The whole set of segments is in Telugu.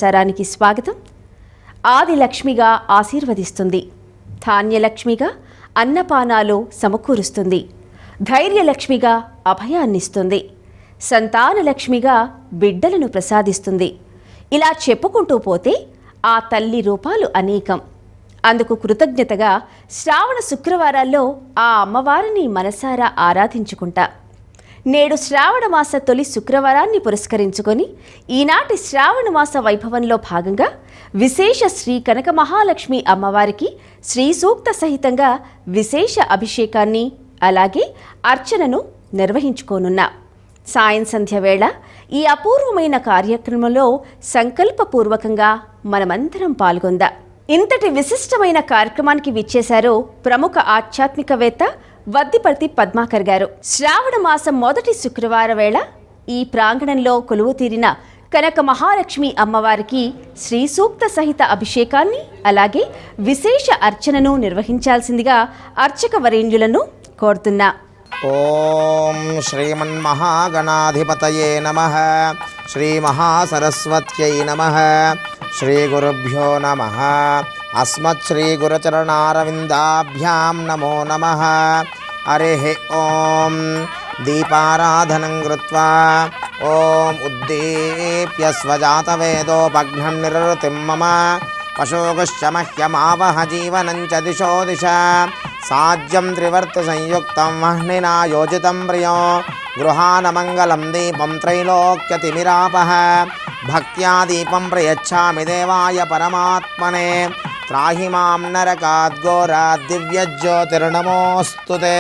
సరానికి స్వాగతం. ఆదిలక్ష్మిగా ఆశీర్వదిస్తుంది, ధాన్యలక్ష్మిగా అన్నపానాలు సమకూరుస్తుంది, ధైర్యలక్ష్మిగా అభయాన్నిస్తుంది, సంతానలక్ష్మిగా బిడ్డలను ప్రసాదిస్తుంది. ఇలా చెప్పుకుంటూ పోతే ఆ తల్లి రూపాలు అనేకం. అందుకు కృతజ్ఞతగా శ్రావణ శుక్రవారాల్లో ఆ అమ్మవారిని మనసారా ఆరాధించుకుంటా. నేడు శ్రావణమాస తొలి శుక్రవారాన్ని పురస్కరించుకొని ఈనాటి శ్రావణమాస వైభవంలో భాగంగా విశేష శ్రీ కనక మహాలక్ష్మి అమ్మవారికి శ్రీ సూక్త సహితంగా విశేష అభిషేకాన్ని అలాగే అర్చనను నిర్వహించుకోనున్నా. సాయం సంధ్య వేళ ఈ అపూర్వమైన కార్యక్రమంలో సంకల్పపూర్వకంగా మనమందరం పాల్గొందాం. ఇంతటి విశిష్టమైన కార్యక్రమానికి విచ్చేశారు ప్రముఖ ఆధ్యాత్మికవేత్త వద్దిపర్తి పద్మాకర్ గారు. శ్రావణ మాసం మొదటి శుక్రవారం వేళ ఈ ప్రాంగణంలో కొలువు తీరిన కనక మహాలక్ష్మి అమ్మవారికి శ్రీ సూక్త సహిత అభిషేకాన్ని అలాగే విశేష అర్చనను నిర్వహించాల్సిందిగా అర్చక వరేణ్యులను కోరుతున్నా. ఓం శ్రీమన్మహాగణాధిపతయే నమః. శ్రీ మహాసరస్వత్యై నమః. శ్రీ గురుభ్యో నమః. అస్మత్ శ్రీ గురుచరణారవిందాభ్యాం నమో నమః. హరిః ఓం. దీపారాధనం కృత్వా ఓం ఉద్దీప్య స్వజాతవేదోపఘ్నం నిరృతిం మమ పశోగుశ్చ మహ్యమావహ జీవనం చ దిశో దిశ. సాజ్యం త్రివర్తి సంయుక్తం వహ్నినా యోజితం ప్రియో గృహానమంగళం దీపం త్రైలోక్యతిమిరాపః. భక్త్యా దీపం ప్రయచ్ఛామి దేవాయ పరమాత్మనే. త్రాహి మాం నరకాద్ఘోరాద్ దివ్యజ్యోతిర్నమోऽस्तु తే.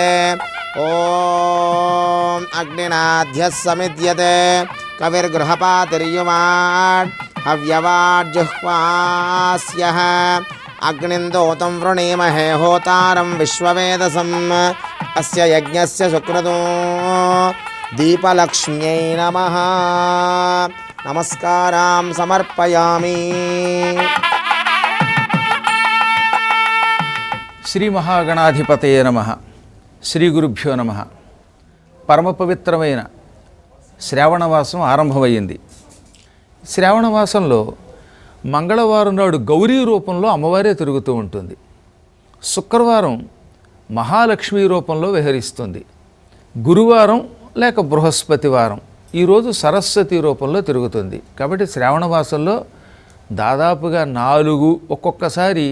ఓం అగ్నినాధ్యః సమిద్యతే కవిర్గృహపాతిర్యువాడ్ హవ్యవాడ్జుహ్వాస్యః. అగ్నిందోతం వృణీమహే హోతారం విశ్వవేదసం. అస్య యజ్ఞస్య సుక్రతో దీపలక్ష్మ్యై నమః. నమస్కారాం సమర్పయామి. శ్రీ మహాగణాధిపతయే నమః. శ్రీ గురుభ్యో నమః. పరమ పవిత్రమైన శ్రావణమాసం ఆరంభమైంది. శ్రావణమాసంలో మంగళవారం నాడు గౌరీ రూపంలో అమ్మవారే తిరుగుతూ ఉంటుంది. శుక్రవారం మహాలక్ష్మి రూపంలో విహరిస్తుంది. గురువారం లేక బృహస్పతివారం ఈరోజు సరస్వతి రూపంలో తిరుగుతుంది. కాబట్టి శ్రావణమాసంలో దాదాపుగా 4 ఒక్కొక్కసారి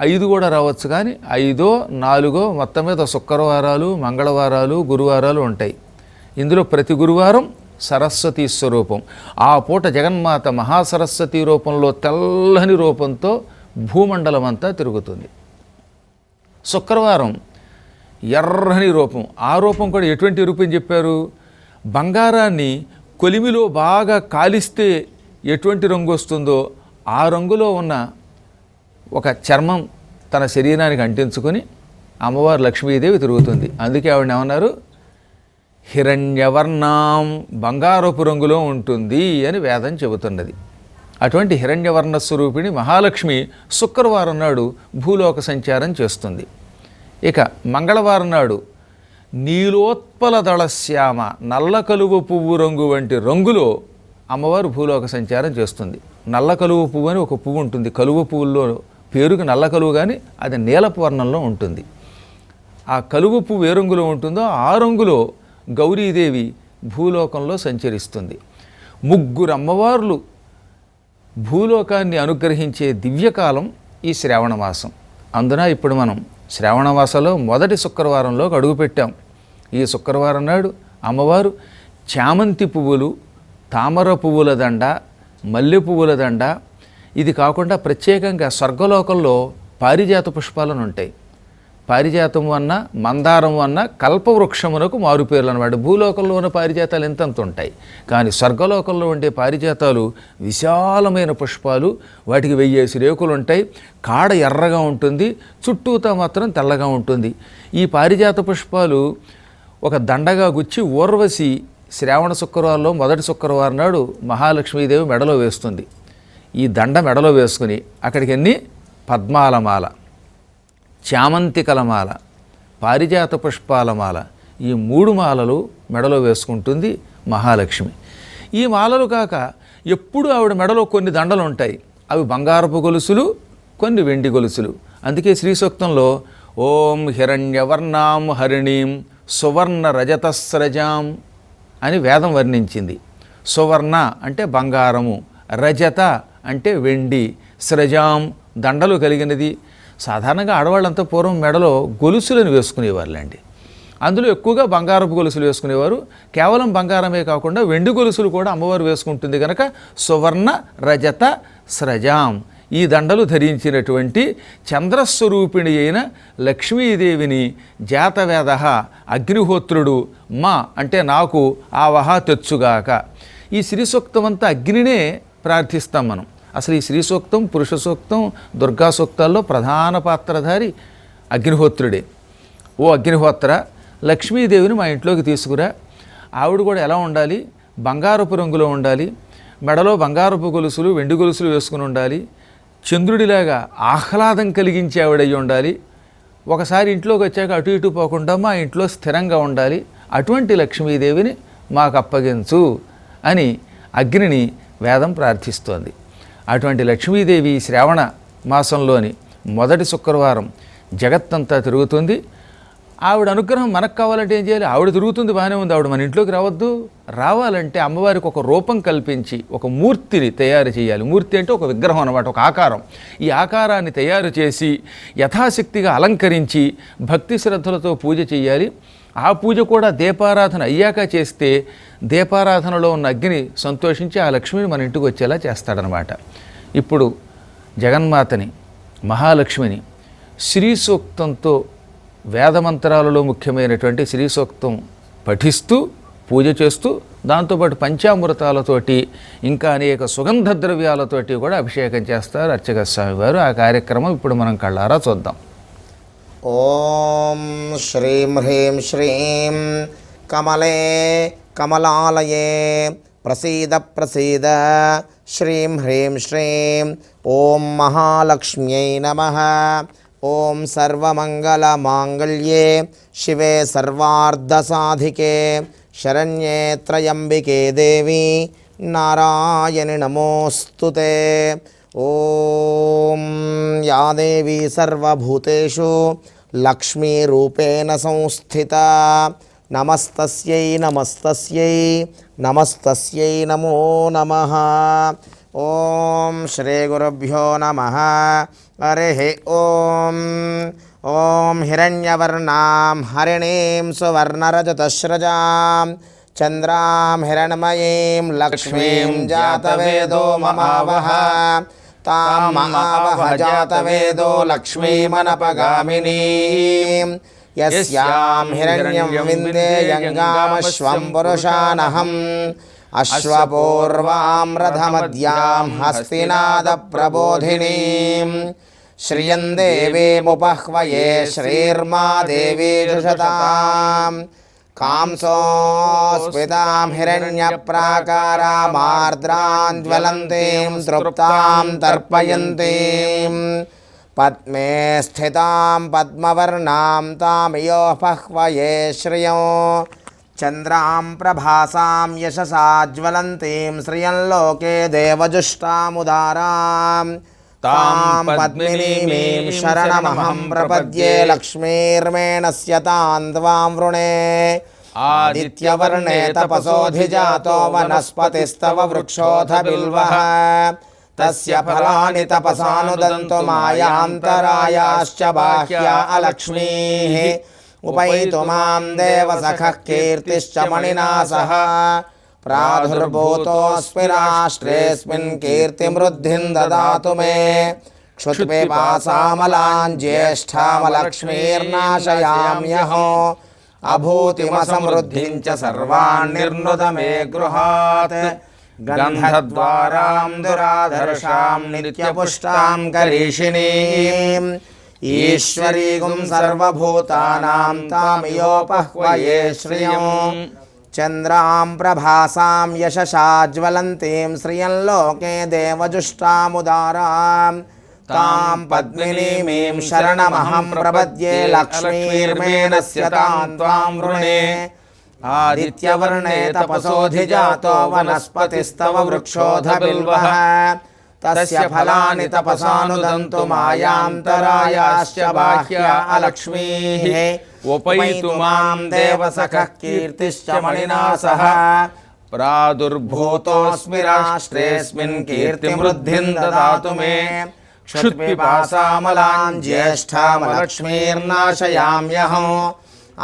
5 కూడా రావచ్చు, కానీ 5, 4 మొత్తం మీద శుక్రవారాలు, మంగళవారాలు, గురువారాలు ఉంటాయి. ఇందులో ప్రతి గురువారం సరస్వతి స్వరూపం. ఆ పూట జగన్మాత మహాసరస్వతి రూపంలో తెల్లని రూపంతో భూమండలం అంతా తిరుగుతుంది. శుక్రవారం ఎర్రని రూపం. ఆ రూపం కూడా ఎటువంటి రూపం చెప్పారు? బంగారాన్ని కొలిమిలో బాగా కాలిస్తే ఎటువంటి రంగు వస్తుందో ఆ రంగులో ఉన్న ఒక చర్మం తన శరీరానికి అంటించుకొని అమ్మవారు లక్ష్మీదేవి తిరుగుతుంది. అందుకే ఆవిడ ఏమన్నారు? హిరణ్యవర్ణం, బంగారపు రంగులో ఉంటుంది అని వేదం చెబుతున్నది. అటువంటి హిరణ్యవర్ణ స్వరూపిణి మహాలక్ష్మి శుక్రవారం నాడు భూలోక సంచారం చేస్తుంది. ఇక మంగళవారం నాడు నీలోత్పల దళశ్యామ, నల్ల కలువ పువ్వు రంగు వంటి రంగులో అమ్మవారు భూలోక సంచారం చేస్తుంది. నల్ల కలువ పువ్వు అని ఒక పువ్వు ఉంటుంది. కలువ పువ్వుల్లో పేరుకి నల్ల కలువ, కానీ అది నీలపు వర్ణంలో ఉంటుంది. ఆ కలువ పువ్వు ఏ రంగులో ఉంటుందో ఆ రంగులో గౌరీదేవి భూలోకంలో సంచరిస్తుంది. 3 అమ్మవార్లు భూలోకాన్ని అనుగ్రహించే దివ్యకాలం ఈ శ్రావణమాసం. అందున ఇప్పుడు మనం శ్రావణమాసంలో మొదటి శుక్రవారంలోకి అడుగుపెట్టాం. ఈ శుక్రవారం నాడు అమ్మవారు చామంతి పువ్వులు, తామర పువ్వుల దండ, మల్లె పువ్వుల దండ, ఇది కాకుండా ప్రత్యేకంగా స్వర్గలోకంలో పారిజాత పుష్పాలను ఉంటాయి. పారిజాతం అన్న, మందారం అన్న కల్పవృక్షమునకు మారుపేర్లు అన్నమాట. భూలోకంలో ఉన్న పారిజాతాలు ఎంతంత ఉంటాయి, కానీ స్వర్గలోకంలో ఉండే పారిజాతాలు విశాలమైన పుష్పాలు. వాటికి 1000 రేకులు ఉంటాయి. కాడ ఎర్రగా ఉంటుంది, చుట్టూతా మాత్రం తెల్లగా ఉంటుంది. ఈ పారిజాత పుష్పాలు ఒక దండగా గుచ్చి ఊర్వశి శ్రావణ శుక్రవారంలో మొదటి శుక్రవారం నాడు మహాలక్ష్మీదేవి మెడలో వేస్తుంది. ఈ దండ మెడలో వేసుకుని అక్కడికి ఎన్ని పద్మాలమాల, చామంతికలమాల, పారిజాత పుష్పాలమాల, ఈ 3 మాలలు మెడలో వేసుకుంటుంది మహాలక్ష్మి. ఈ మాలలు కాక ఎప్పుడు ఆవిడ మెడలో కొన్ని దండలు ఉంటాయి. అవి బంగారపు గొలుసులు, కొన్ని వెండి గొలుసులు. అందుకే శ్రీ సూక్తంలో ఓం హిరణ్యవర్ణాం హరిణీం సువర్ణ రజతస్రజాం అని వేదం వర్ణించింది. సువర్ణ అంటే బంగారము, రజత అంటే వెండి, స్రజాం దండలు కలిగినది. సాధారణంగా ఆడవాళ్ళంతా పూర్వం మెడలో గొలుసులను వేసుకునేవాళ్ళండి. అందులో ఎక్కువగా బంగారపు గొలుసులు వేసుకునేవారు. కేవలం బంగారమే కాకుండా వెండి గొలుసులు కూడా అమ్మవారు వేసుకుంటుంది కనుక సువర్ణ రజత స్రజాం ఈ దండలు ధరించినటువంటి చంద్రస్వరూపిణి అయిన లక్ష్మీదేవిని జాతవేద అగ్నిహోత్రుడు మా అంటే నాకు ఆవహ తెచ్చుగాక. ఈ శ్రీ సూక్తం అంతా అగ్నినే ప్రార్థిస్తాం మనం. అసలు ఈ శ్రీ సూక్తం, పురుష సూక్తం, దుర్గా సూక్తాల్లో ప్రధాన పాత్రధారి అగ్నిహోత్రుడే. ఓ అగ్నిహోత్ర, లక్ష్మీదేవిని మా ఇంట్లోకి తీసుకురా. ఆవిడ కూడా ఎలా ఉండాలి? బంగారపు రంగులో ఉండాలి, మెడలో బంగారపు గొలుసులు, వెండి గొలుసులు వేసుకుని ఉండాలి, చంద్రుడిలాగా ఆహ్లాదం కలిగించే ఆవిడయ్యి ఉండాలి. ఒకసారి ఇంట్లోకి వచ్చాక అటు ఇటు పోకుండా మా ఇంట్లో స్థిరంగా ఉండాలి. అటువంటి లక్ష్మీదేవిని మాకు అప్పగించు అని అగ్నిని వేదం ప్రార్థిస్తోంది. అటువంటి లక్ష్మీదేవి శ్రావణ మాసంలోని మొదటి శుక్రవారం జగత్తంతా తిరుగుతుంది. ఆవిడ అనుగ్రహం మనకు కావాలంటే ఏం చేయాలి? ఆవిడ తిరుగుతుంది, బాగానే ఉంది, ఆవిడ మన ఇంట్లోకి రావద్దు. రావాలంటే అమ్మవారికి ఒక రూపం కల్పించి ఒక మూర్తిని తయారు చేయాలి. మూర్తి అంటే ఒక విగ్రహం అన్నమాట, ఒక ఆకారం. ఈ ఆకారాన్ని తయారు చేసి యథాశక్తిగా అలంకరించి భక్తి శ్రద్ధలతో పూజ చేయాలి. ఆ పూజ కూడా దీపారాధన అయ్యాక చేస్తే దీపారాధనలో ఉన్న అగ్ని సంతోషించి ఆ లక్ష్మిని మన ఇంటికి వచ్చేలా చేస్తాడనమాట. ఇప్పుడు జగన్మాతని, మహాలక్ష్మిని శ్రీ సూక్తంతో, వేదమంత్రాలలో ముఖ్యమైనటువంటి శ్రీ సూక్తం పఠిస్తూ పూజ చేస్తూ, దాంతోపాటు పంచామృతాలతోటి ఇంకా అనేక సుగంధ ద్రవ్యాలతోటి కూడా అభిషేకం చేస్తారు అర్చక స్వామి వారు. ఆ కార్యక్రమం ఇప్పుడు మనం కళ్ళారా చూద్దాం. ఓం శ్రీం హ్రీం శ్రీం కమలే కమలాలయే ప్రసీద ప్రసీద శ్రీం హ్రీం శ్రీం ఓం మహాలక్ష్మ్యై నమః. ఓం సర్వమంగళమాంగళ్యే శివే సర్వార్ధసాధికే శరణ్యే త్రయంబికే దేవి నారాయణి నమోస్తుతే. ఓం యా దేవీ సర్వభూతేషు లక్ష్మీరూపేణ సంస్థితా నమస్తస్యై నమస్తస్యై నమస్తస్యై నమో నమః. ఓం శ్రీ గురుభ్యో నమః. హరి ఓం. ఓం హిరణ్యవర్ణాం హరిణీం సువర్ణరజతస్రజాం చంద్రాం హిరణ్మయీం లక్ష్మీం జాతవేదో మమావహ. తాం మమావహ జాతవేదో లక్ష్మీమనపగామినీం యస్యాం హిరణ్యం విందేయంగామశ్వం పురుషానహం. అశ్వపూర్వాం రథమద్యాం హస్తినాద ప్రబోధినీం శ్రియం దేవీముపహ్వయే శ్రీర్మా దేవీ జుషతాం. కాంసోస్మితాం హిరణ్యప్రాకారామార్ద్రాం జ్వలంతీం తృప్తాం తర్పయంతీం పద్మే స్థితాం పద్మవర్ణాం తామియోపహ్వయే శ్రియం చంద్రాం ప్రభాసాం యశసా జ్వలంతీం శ్రియం లోకే దేవజుష్టాముదారాం. తాం పద్మినీమీం శరణమహం ప్రపద్యే లక్ష్మీర్మేణస్య తాం త్వాం వృణే. ఆదిత్యవర్ణే తపసోధిజాతో వనస్పతిస్తవ వృక్షోథ బిల్వః. తస్య ఫలాని తపసానుదంతు మాయాంతరాయాశ్చ బాహ్యా అలక్ష్మీః. ఉపైతు మాం దేవసఖః కీర్తిశ్చ మణినా సహ. ప్రాదుర్భూతోऽస్మి రాష్ట్రేऽస్మిన్ కీర్తిమృద్ధిం దదాతు మే. క్షుత్పిపాసామలాం జ్యేష్ఠామలక్ష్మీర్నాశయామ్యహో. అభూతిమసమృద్ధిం చ సర్వాణ్నిర్నుత మే గృహాత్. గంధద్వారాం దురాధర్షాం నిత్యపుష్టాం కరీషిణీం. ఈశ్వరీగుం సర్వభూతానాం తామియోపహ్వయే శ్రియం చంద్రాం ప్రభాసాం యశసా జ్వలంతీం శ్రియం లోకే దేవజుష్టాముదారాం. తాం పద్మినీమీం శరణమహం ప్రపద్యే లక్ష్మీర్మేణస్య తాం త్వాం వృణే. आदित्यवर्णे तपसोऽधिजातो वनस्पतिस्तव वृक्षोऽध बिल्वः तस्य फलानि तपसानुदन्तु मायान्तरायाश्च बाह्या अलक्ष्मीः उपैतु मां देवसखः कीर्तिश्च मणिना सह प्रादुर्भूतोऽस्मि राष्ट्रेऽस्मिन् कीर्तिमृद्धिं ददातु मे क्षुत्पिपासामलान् ज्येष्ठामलक्ष्मीर्नाशयाम्यहम्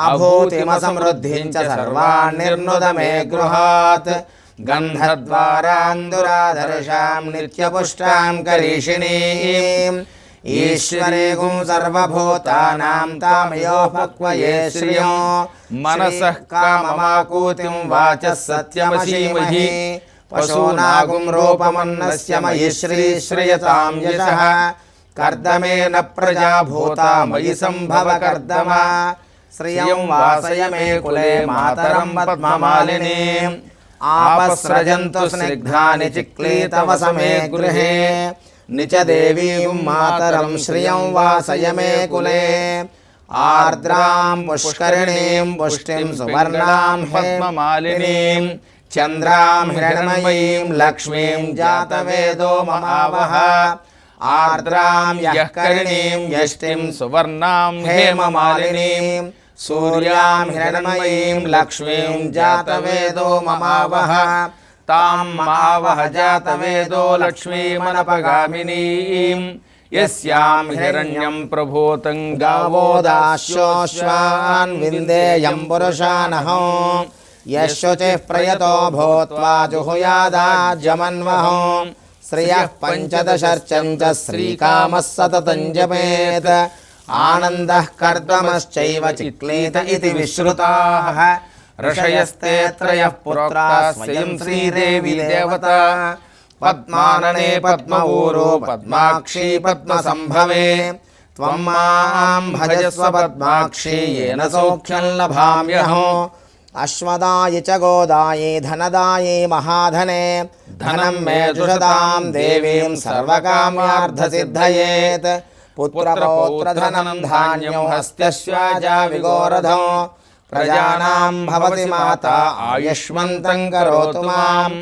अभूतिमसमृद्धिं च सर्वान् निर्नुद मे गृहात् गन्धद्वारान्दुराधर्षां नित्यपुष्टां करीषिणीम् ईश्वरेगुं सर्वभूतानां तामयोः पक्वये श्रियो मनसः काममाकूतिं वाचः सत्यमसीमहि पशूनागुं रूपमन्नस्य मयि श्रीश्रियतां यशः कर्दमेन प्रजा भूता मयि सम्भव कर्दमा श्रियं वासय मे कुले मातरं पद्ममालिनीम् आपस्रजन्तु स्निग्धानि चिक्लीतवसमे गृहे निच देवीं मातरं श्रियं वासय मे कुले आर्द्रां पुष्करिणीं पुष्टिं सुवर्णां हेममालिनीं चन्द्रां हिरण्मयीं लक्ष्मीं जातवेदो ममावह आर्द्रां यः करिणीं यष्टिं सुवर्णां हेममालिनीं सूर्यां हिरण्मयीं लक्ष्मीं जातवेदो ममावह तां मावह जातवेदो लक्ष्मीमनपगामिनीं यस्यां हिरण्यं प्रभूतं गावो दास्योऽश्वान् विन्देयं पुरुषानहं यशुचिः प्रयतो भूत्वा जुहुयादाज्यमन्वहं श्रियः पञ्चदशर्चं च श्रीकामः सततं जपेत् आनन्दः कर्दमश्चैव चिक्लीत इति विश्रुताः ऋषयस्ते त्रयः पुत्राः स्वयं श्रीदेवी देवता पद्मानने पद्मऊरो पद्माक्षी पद्मसम्भवे त्वं मां भजस्व पद्माक्षी येन सौख्यं लभाम्यहम् अश्वदाय च गोदाये धनदाये महाधने धनं मे जुषतां देवीं सर्वकाम्यार्थसिद्धयेत् पुत्रपौत्रधनं धान्यं हस्तस्याजा विगोरधं प्रजानां भवति माता आयुष्मन्तं करोतु मां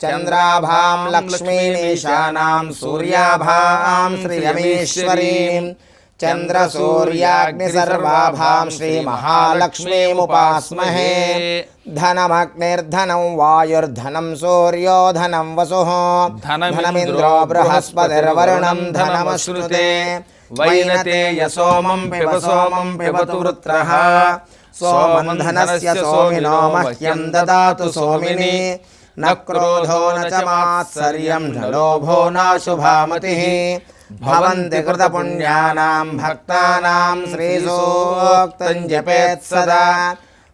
चन्द्राभां लक्ष्मीमीशानां सूर्याभां श्रियमीश्वरीं चन्द्रसूर्याग्निसर्वाभां श्रीमहालक्ष्मीमुपास्महे धनमग्निर्धनं वायुर्धनं सूर्यो धनं वसुः धनमिन्द्रो बृहस्पतिर्वरुणं धनमश्नुते वैनतेय सोमं पिबतु वृत्रः सोमं धनस्य सोमिनो मह्यं ददातु सोमिनि न क्रोधो न च मात्सर्यं न लोभो नाशुभामतिः भवन्ति कृतपुण्यानां भक्तानां श्रीसूक्तं जपेत् सदा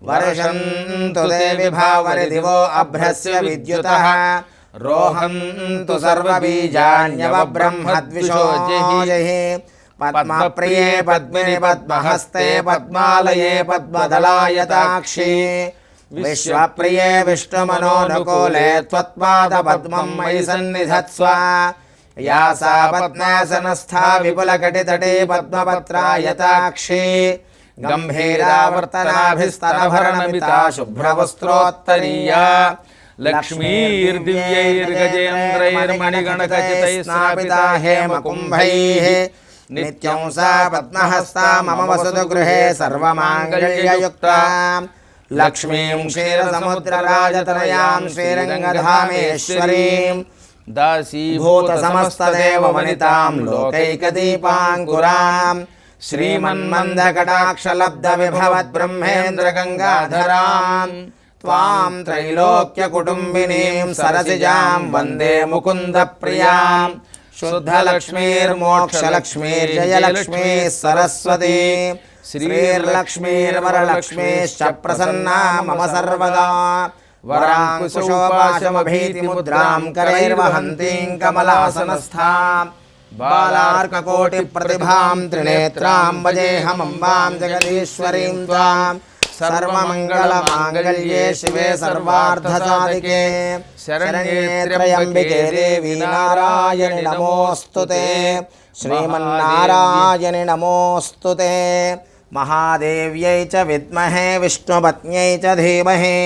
वर्षन्तु देवि भावरि दिवो अभ्रस्य विद्युतः रोहन्तु सर्वबीजान्यवब्रह्मद्विषो जहि पद्मप्रिये पद्मिनि पद्महस्ते पद्मालये पद्मदलायताक्षी विश्वप्रिये विष्णुमनोनुकूले त्वत्पादपद्मं मयि सन्निधत्स्व या सा पद्मासनस्था विपुलकटितटे पद्मपत्रायताक्षी गम्भीरावर्तनाभिस्तनभरणमिता शुभ्रवस्त्रोत्तरीया लक्ष्मीर्दिव्यैर्गजेन्द्रैर्मणिगणखचितैः स्नापिता हेमकुम्भैः नित्यं सा पद्महस्ता मम वसतु गृहे सर्वमाङ्गल्ययुक्ता लक्ष्मीं क्षीरसमुद्रराजतनयां श्रीरङ्गधामेश्वरीं दासीभूतसमस्तदेववनितां लोकैकदीपाङ्कुरां श्रीमन्मन्दकटाक्षलब्धविभवद्ब्रह्मेन्द्रगङ्गाधरां त्वां त्रैलोक्यकुटुम्बिनीं सरसिजां वन्दे मुकुन्दप्रियां शुद्धलक्ष्मीर्मोक्षलक्ष्मीर्जयलक्ष्मीः सरस्वती श्रीर्लक्ष्मीर्वरलक्ष्मीश्च प्रसन्ना मम सर्वदा वराङ्कुशोपाशमभीतिमुद्रां करैर्वहन्तीं कमलासनस्थां बालार्ककोटिप्रतिभां त्रिनेत्रां भजेऽहमम्बां जगदीश्वरीं त्वां सर्वमङ्गलमाङ्गल्ये शिवे सर्वार्थसाधिके शरण्ये त्र्यम्बिके देवी नारायणि नमोऽस्तु ते श्रीमन्नारायणि नमोऽस्तु ते महादेव्यै च विद्महे विष्णुपत्न्यै च धीमहि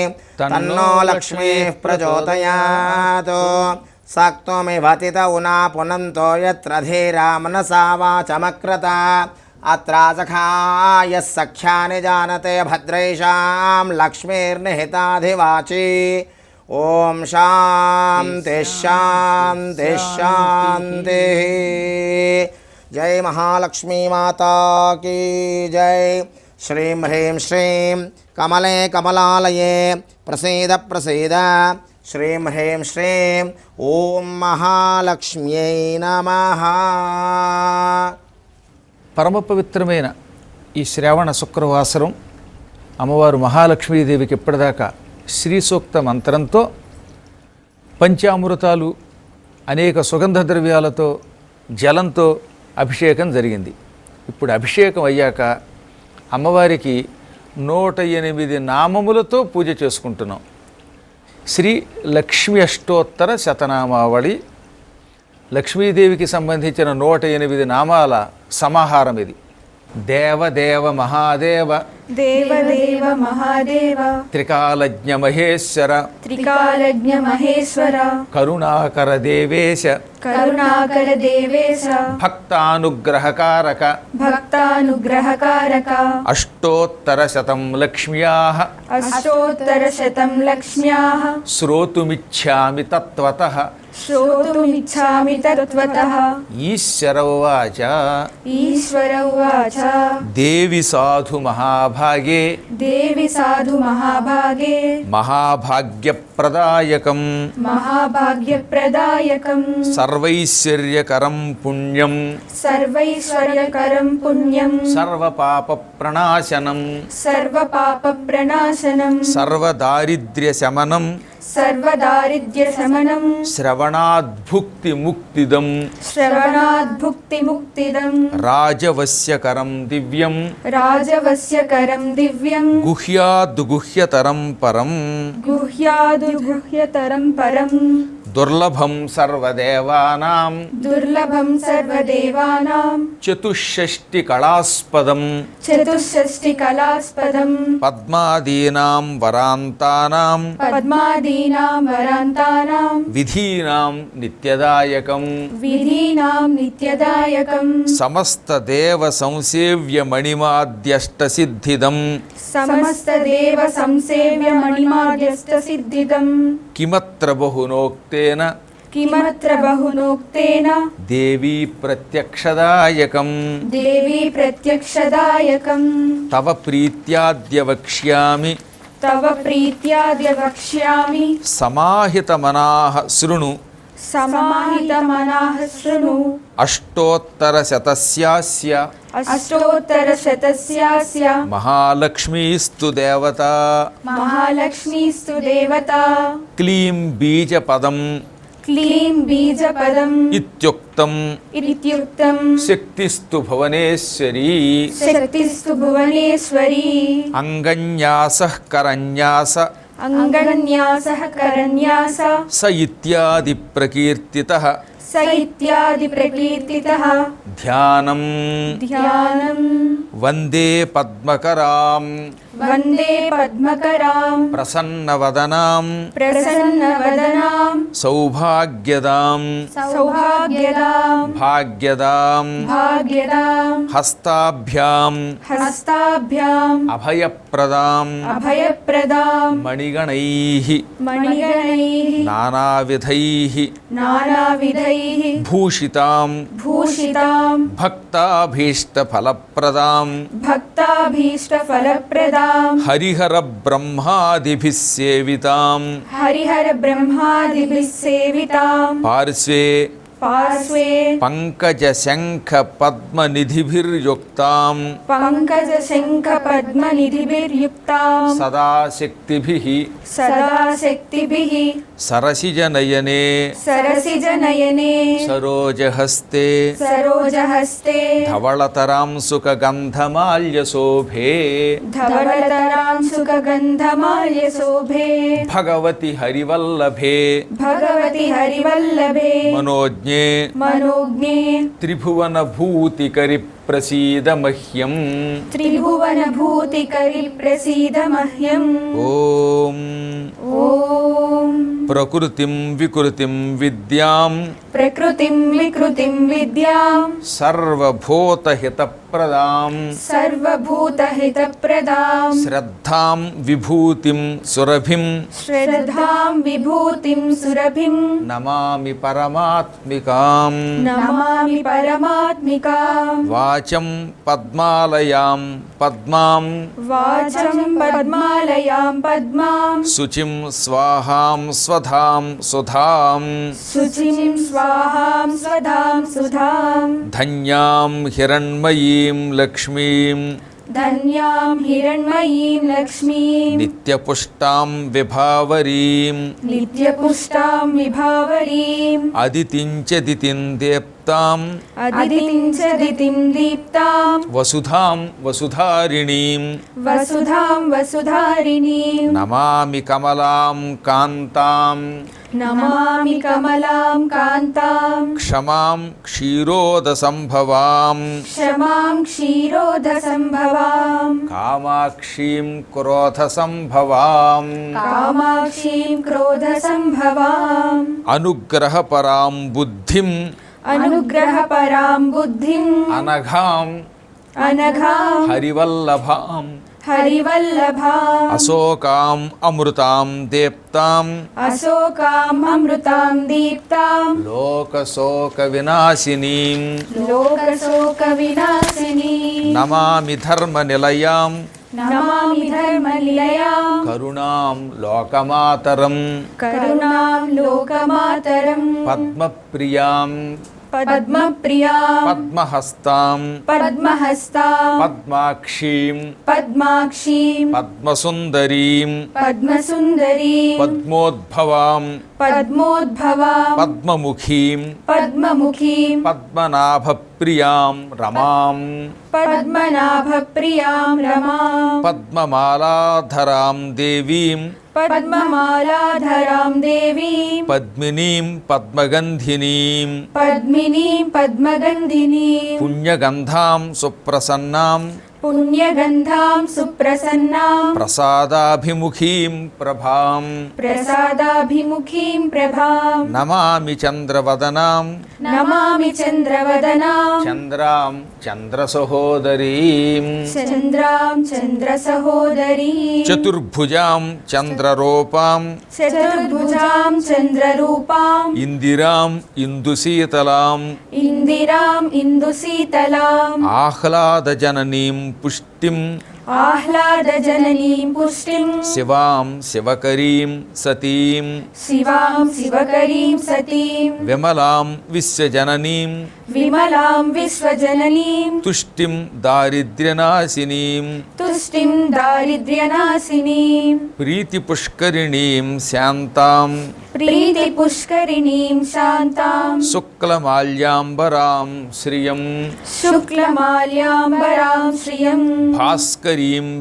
तन्नो लक्ष्मीः प्रचोदयात् सक्त्वमिव तित उना पुनन्तो यत्र धीरा मनसा वाचमक्रता अत्रा सखायः सख्यानि जानते भद्रैषां लक्ष्मीर्निहिताधिवाची ओम शांति शांति शांति। जय महालक्ष्मी माता की जय। श्रीं ह्रीं श्रीं कमले कमलालये प्रसीद प्रसीद। श्रीं ह्रीं श्रीं ओम महालक्ष्म्यै नमः। పరమ పవిత్రమైన ఈ శ్రావణ శుక్రవాసరం అమ్మవారు మహాలక్ష్మీదేవికి ఇప్పటిదాకా శ్రీ సూక్త మంత్రంతో పంచామృతాలు అనేక సుగంధ ద్రవ్యాలతో జలంతో అభిషేకం జరిగింది. ఇప్పుడు అభిషేకం అయ్యాక అమ్మవారికి 108 నామములతో పూజ చేసుకుంటున్నాం. శ్రీ లక్ష్మీ అష్టోత్తర శతనామావళి లక్ష్మీదేవికి సంబంధించిన 108 నామాల సమాహారం ఇది. దేవదేవ మహాదేవ దేవదేవ మహాదేవ త్రికాలజ్ఞ మహేశ్వర త్రికాలజ్ఞ మహేశ్వర కరుణాకర దేవేశ కరుణాకర దేవేశ భక్తానుగ్రహకారక భక్తానుగ్రహకారక అష్టోత్తర శతం లక్ష్మ్యాః అష్టోత్తర శతం లక్ష్మ్యాః శ్రోతుమిచ్ఛామి తత్వతః శ్రోతుమిచ్ఛామి తత్వతః. ఈశ్వర ఉవాచ ఈశ్వర ఉవాచ దేవి సాధు మహాభాగే దేవి సాధు మహాభాగే మహాభాగ్యప్రదాయకం మహాభాగ్యప్రదాయకం సర్వైశ్వర్యకరం పుణ్యం సర్వైశ్వర్యకరం పుణ్యం సర్వపాప ప్రణాశనం సర్వపాప ప్రణాశనం సర్వదారిద్ర్యశమనం సర్వదారిద్ర్యశమనం శ్రవణాద్భుక్తి ముక్తిదం శ్రవణాద్భుక్తి ముక్తిదం రాజవస్యకరం దివ్యం రాజవస్యకరం దివ్యం గుహ్యాద్గుహ్యతరం పరం గుహ్యాదుగుహ్యతరం పరం దుర్లభం సర్వదేవానాం దుర్లభం సర్వదేవానాం చతుషష్టి కళాస్పదం చతుషష్టి కళాస్పదం పద్మాదీనాం వరాంతానాం పద్మాదీనాం వరాంతానాం విధీనాం నిత్యదాయకం విధీనాం నిత్యదాయకం సమస్త దేవ సంసేవ్య మణిమాద్యష్టసిద్ధిదం సమస్త దేవ సంసేవ్య మణిమాద్యష్ట సిద్ధిదం కిమత్ర బహునోక్తేన కిమత్ర బహునోక్తేన దేవీ ప్రత్యక్షదాయకం దేవీ ప్రత్యక్షదాయకం తవ ప్రీత్యాద్య వక్ష్యామి తవ ప్రీత్యాద్య వక్ష్యామి సమాహితమనాః శృణు సమాహితమనాః శృణు అష్టోత్తరశతస్యాస్య అష్టోత్తరశతస్యాస్య మహాలక్ష్మీస్తు దేవత మహాలక్ష్మీస్తు దేవతా క్లీం బీజపదం క్లీం బీజపదం ఇత్యుక్తం ఇత్యుక్తం శక్తిస్తు భువనేశ్వరీ శక్తిస్తు భువనేశ్వరీ అంగన్యాసః కరన్యాస అంగన్యాసః కరన్యాస స ఇత్యాది ప్రకీర్తితః స ఇత్యాది ప్రకీర్తితః ధ్యానం ధ్యానం వందే పద్మకరాం వందే పద్మకరాం ప్రసన్నవదనాం ప్రసన్నవదనాం సౌభాగ్యదాం సౌభాగ్యదాం భాగ్యదాం భాగ్యదాం హస్తాభ్యాం హస్తాభ్యాం అభయప్రదాం అభయప్రదాం మణిగణైః మణిగణైః నానావిధైః నానావిధైః భూషితాం భూషితాం భక్తాభీష్టఫలప్రదాం భక్తాభీష్టఫలప్రదాం హరిహర బ్రహ్మాదిభిः సేవితాం హరిహర బ్రహ్మాదిభిः సేవితాం పార్శ్వే పార్శ్వే పంకజ శంఖ పద్మనిధిభిర్యుక్తాం పంకజ శంఖ పద్మనిధిభిర్యుక్తాం సదాశక్తిభిః సదాశక్తిభిః సరసిజనయనే సరసిజనయనే సరోజహస్తే సరోజహస్తే ధవళతరాం సుఖగంధమాల్యశోభే ధవళతరాం సుగంధమాల్యశోభే భగవతి హరివల్లభే భగవతి श्रीमति हरिवल्लभे మనోజ్ఞే मनोज्ञे త్రిభువన భూతికరి ప్రసీద మహ్యం. त्रिभुवन भूतिकरि प्रसीद मह्यम् ఓం ॐ ప్రకృతిం వికృతిం విద్యాం प्रकृतिं विकृतिं विद्यां సర్వభూతహితప్రదాం सर्वभूतहितप्रदां శ్రద్ధాం విభూతిం సురభిం श्रद्धां विभूतिं सुरभिं నమామి పరమాత్మికాం. नमामि परमात्मिकां వాచం పద్మాలయాం పద్మాం वाचं पद्मालयां पद्मां శుచిం స్వాహాం స్వధాం సుధాం शुचिं स्वाहां स्वधां सुधां ధన్యాం హిరణ్మయీం లక్ష్మీం धन्यां हिरण्मयीं लक्ष्मीं నిత్యపుష్టాం విభావరీం नित्यपुष्टां विभावरीं అదితించదితిం దేప్తాం अदितिं च दितिं दीप्तां వసుధాం వసుధారిణీం वसुधां वसुधारिणीं నమామి కమలాం కాంతాం नमामि कमलां कान्तां క్షమాం క్షీరోదసంభవాం क्षमां क्षीरोदसम्भवां కామాక్షీం క్రోధసంభవాం कामाक्षीं क्रोधसम्भवां అనుగ్రహపరాం బుద్ధిం अनुग्रहपरां बुद्धिम् అనఘాం अनघां హరివల్లభాం हरिवल्लभाम् అశోకాం అమృతాం దేప్తాం अशोकाम् अमृतां दीप्तां లోకశోక వినాశినీం लोकशोकविनाशिनीं నమామి ధర్మ నిలయాం नमामि धर्मनिलयां కరుణాం లోకమాతరం करुणां लोकमातरं పద్మప్రియాం पद्मप्रियां పద్మహస్తాం पद्महस्तां పద్మాక్షీం पद्माक्षीं పద్మసుందరీం पद्मसुन्दरीं పద్మోద్భవాం पद्मोद्भवां పద్మముఖీం पद्ममुखीं పద్మనాభప్రియాం రమాం पद्मनाभप्रियां रमां పద్మమాలాధరాం దేవీం पद्ममालाधरां देवीं పద్మినీం పద్మగంధినీం पद्मिनीं पद्मगन्धिनीं పుణ్యగంధాం సుప్రసన్నాం पुण्यगन्धां सुप्रसन्नां ప్రసాదాభిముఖీం ప్రభాం प्रसादाभिमुखीं प्रभां నమామి చంద్రవదనాం नमामि चन्द्रवदनां చంద్రాం చంద్రసహోదరీం चन्द्रां चन्द्रसहोदरीं చతుర్భుజాం చంద్రరూపాం चतुर्भुजां चन्द्ररूपां ఇందిరాం ఇందుశీతలాం इन्दिराम् इन्दुशीतलाम् ఆహ్లాదజననీం పుష్టిం आह्लादजननीं पुष्टिं శివాం శివకరీం సతీం शिवां शिवकरीं सतीं విమలాం విశ్వజననీం विमलां विश्वजननीं తుష్టిం దారిద్ర్యనాశినీం तुष्टिं दारिद्र्यनाशिनीं ప్రీతిపుష్కరిణీం శాంతాం प्रीतिपुष्करिणीं शान्तां శుక్లమాల్యాంబరాం శ్రియం शुक्लमाल्याम्बरां श्रियं భాస్కరీం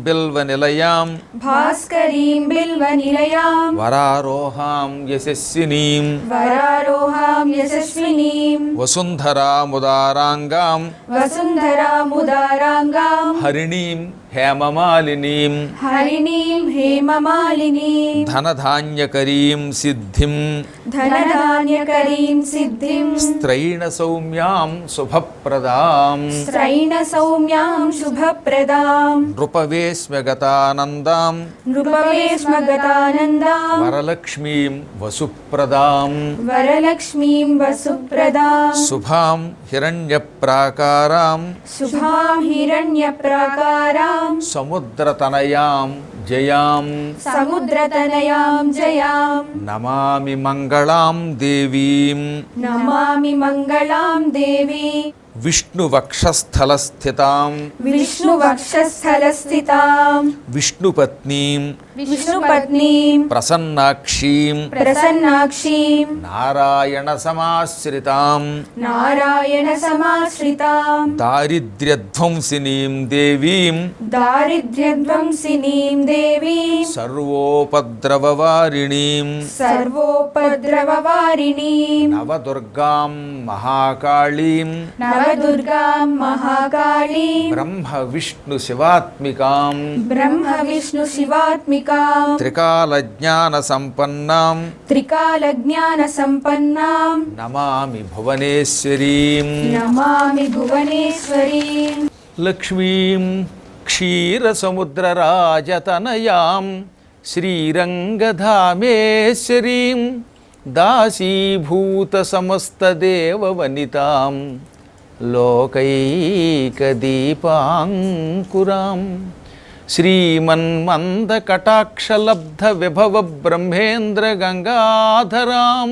బిల్వనిలయాం भास्करीं बिल्वनिलयां వరారోహాం యశస్వినీం वरारोहां यशस्विनीं వసుంధరాముదారాంగాం वसुन्धरामुदाराङ्गां హరిణీం హేమమాలినీం हरिणीं हेममालिनीं ధనధాన్యకరీం సిద్ధిం धनधान्यकरीं सिद्धिं స్త్రైణ సౌమ్యాం శుభప్రదాం स्त्रैणसौम्यां शुभप्रदां నృపవేశ్మగతానందాం नृपवेश्मगतानन्दां వరలక్ష్మీం వసుప్రదాం वरलक्ष्मीं वसुप्रदां శుభాం హిరణ్యప్రాకారాం शुभां हिरण्यप्राकारां సముద్రతనయాం జయాం समुद्रतनयां जयां నమామి మంగళాం దేవీం नमामि मङ्गलां देवी విష్ణువక్షస్థలస్థితాం विष्णुवक्षस्थलस्थितां విష్ణుపత్నీం విష్ణుపత్నీం ప్రసన్నాక్షీం ప్రసన్నాక్షీం నారాయణ సమాశ్రితాం నారాయణ సమాశ్రితాం దారిద్ర్యధ్వంసినీం దేవీం దారిద్ర్యధ్వంసినీం దేవీం సర్వోపద్రవవారిణీం సర్వోపద్రవవారిణీం నవదుర్గాం మహాకాళీం నవదుర్గాం మహాకాళీం బ్రహ్మ విష్ణు శివాత్మికాం బ్రహ్మ విష్ణు శివాత్మికాం త్రికాలజ్ఞాన సంపన్నాం త్రికాలజ్ఞాన సంపన్నాం నమామి భువనేశ్వరీం నమామి భువనేశ్వరీం లక్ష్మీం క్షీరసముద్రరాజతనయాం శ్రీరంగధామేశ్వరీం దాసీభూతసమస్తదేవవనితాం లోకైకదీపాంకురాం శ్రీమన్మందకటాక్షలబ్ధవిభవబ్రహ్మేంద్రగంగాధరాం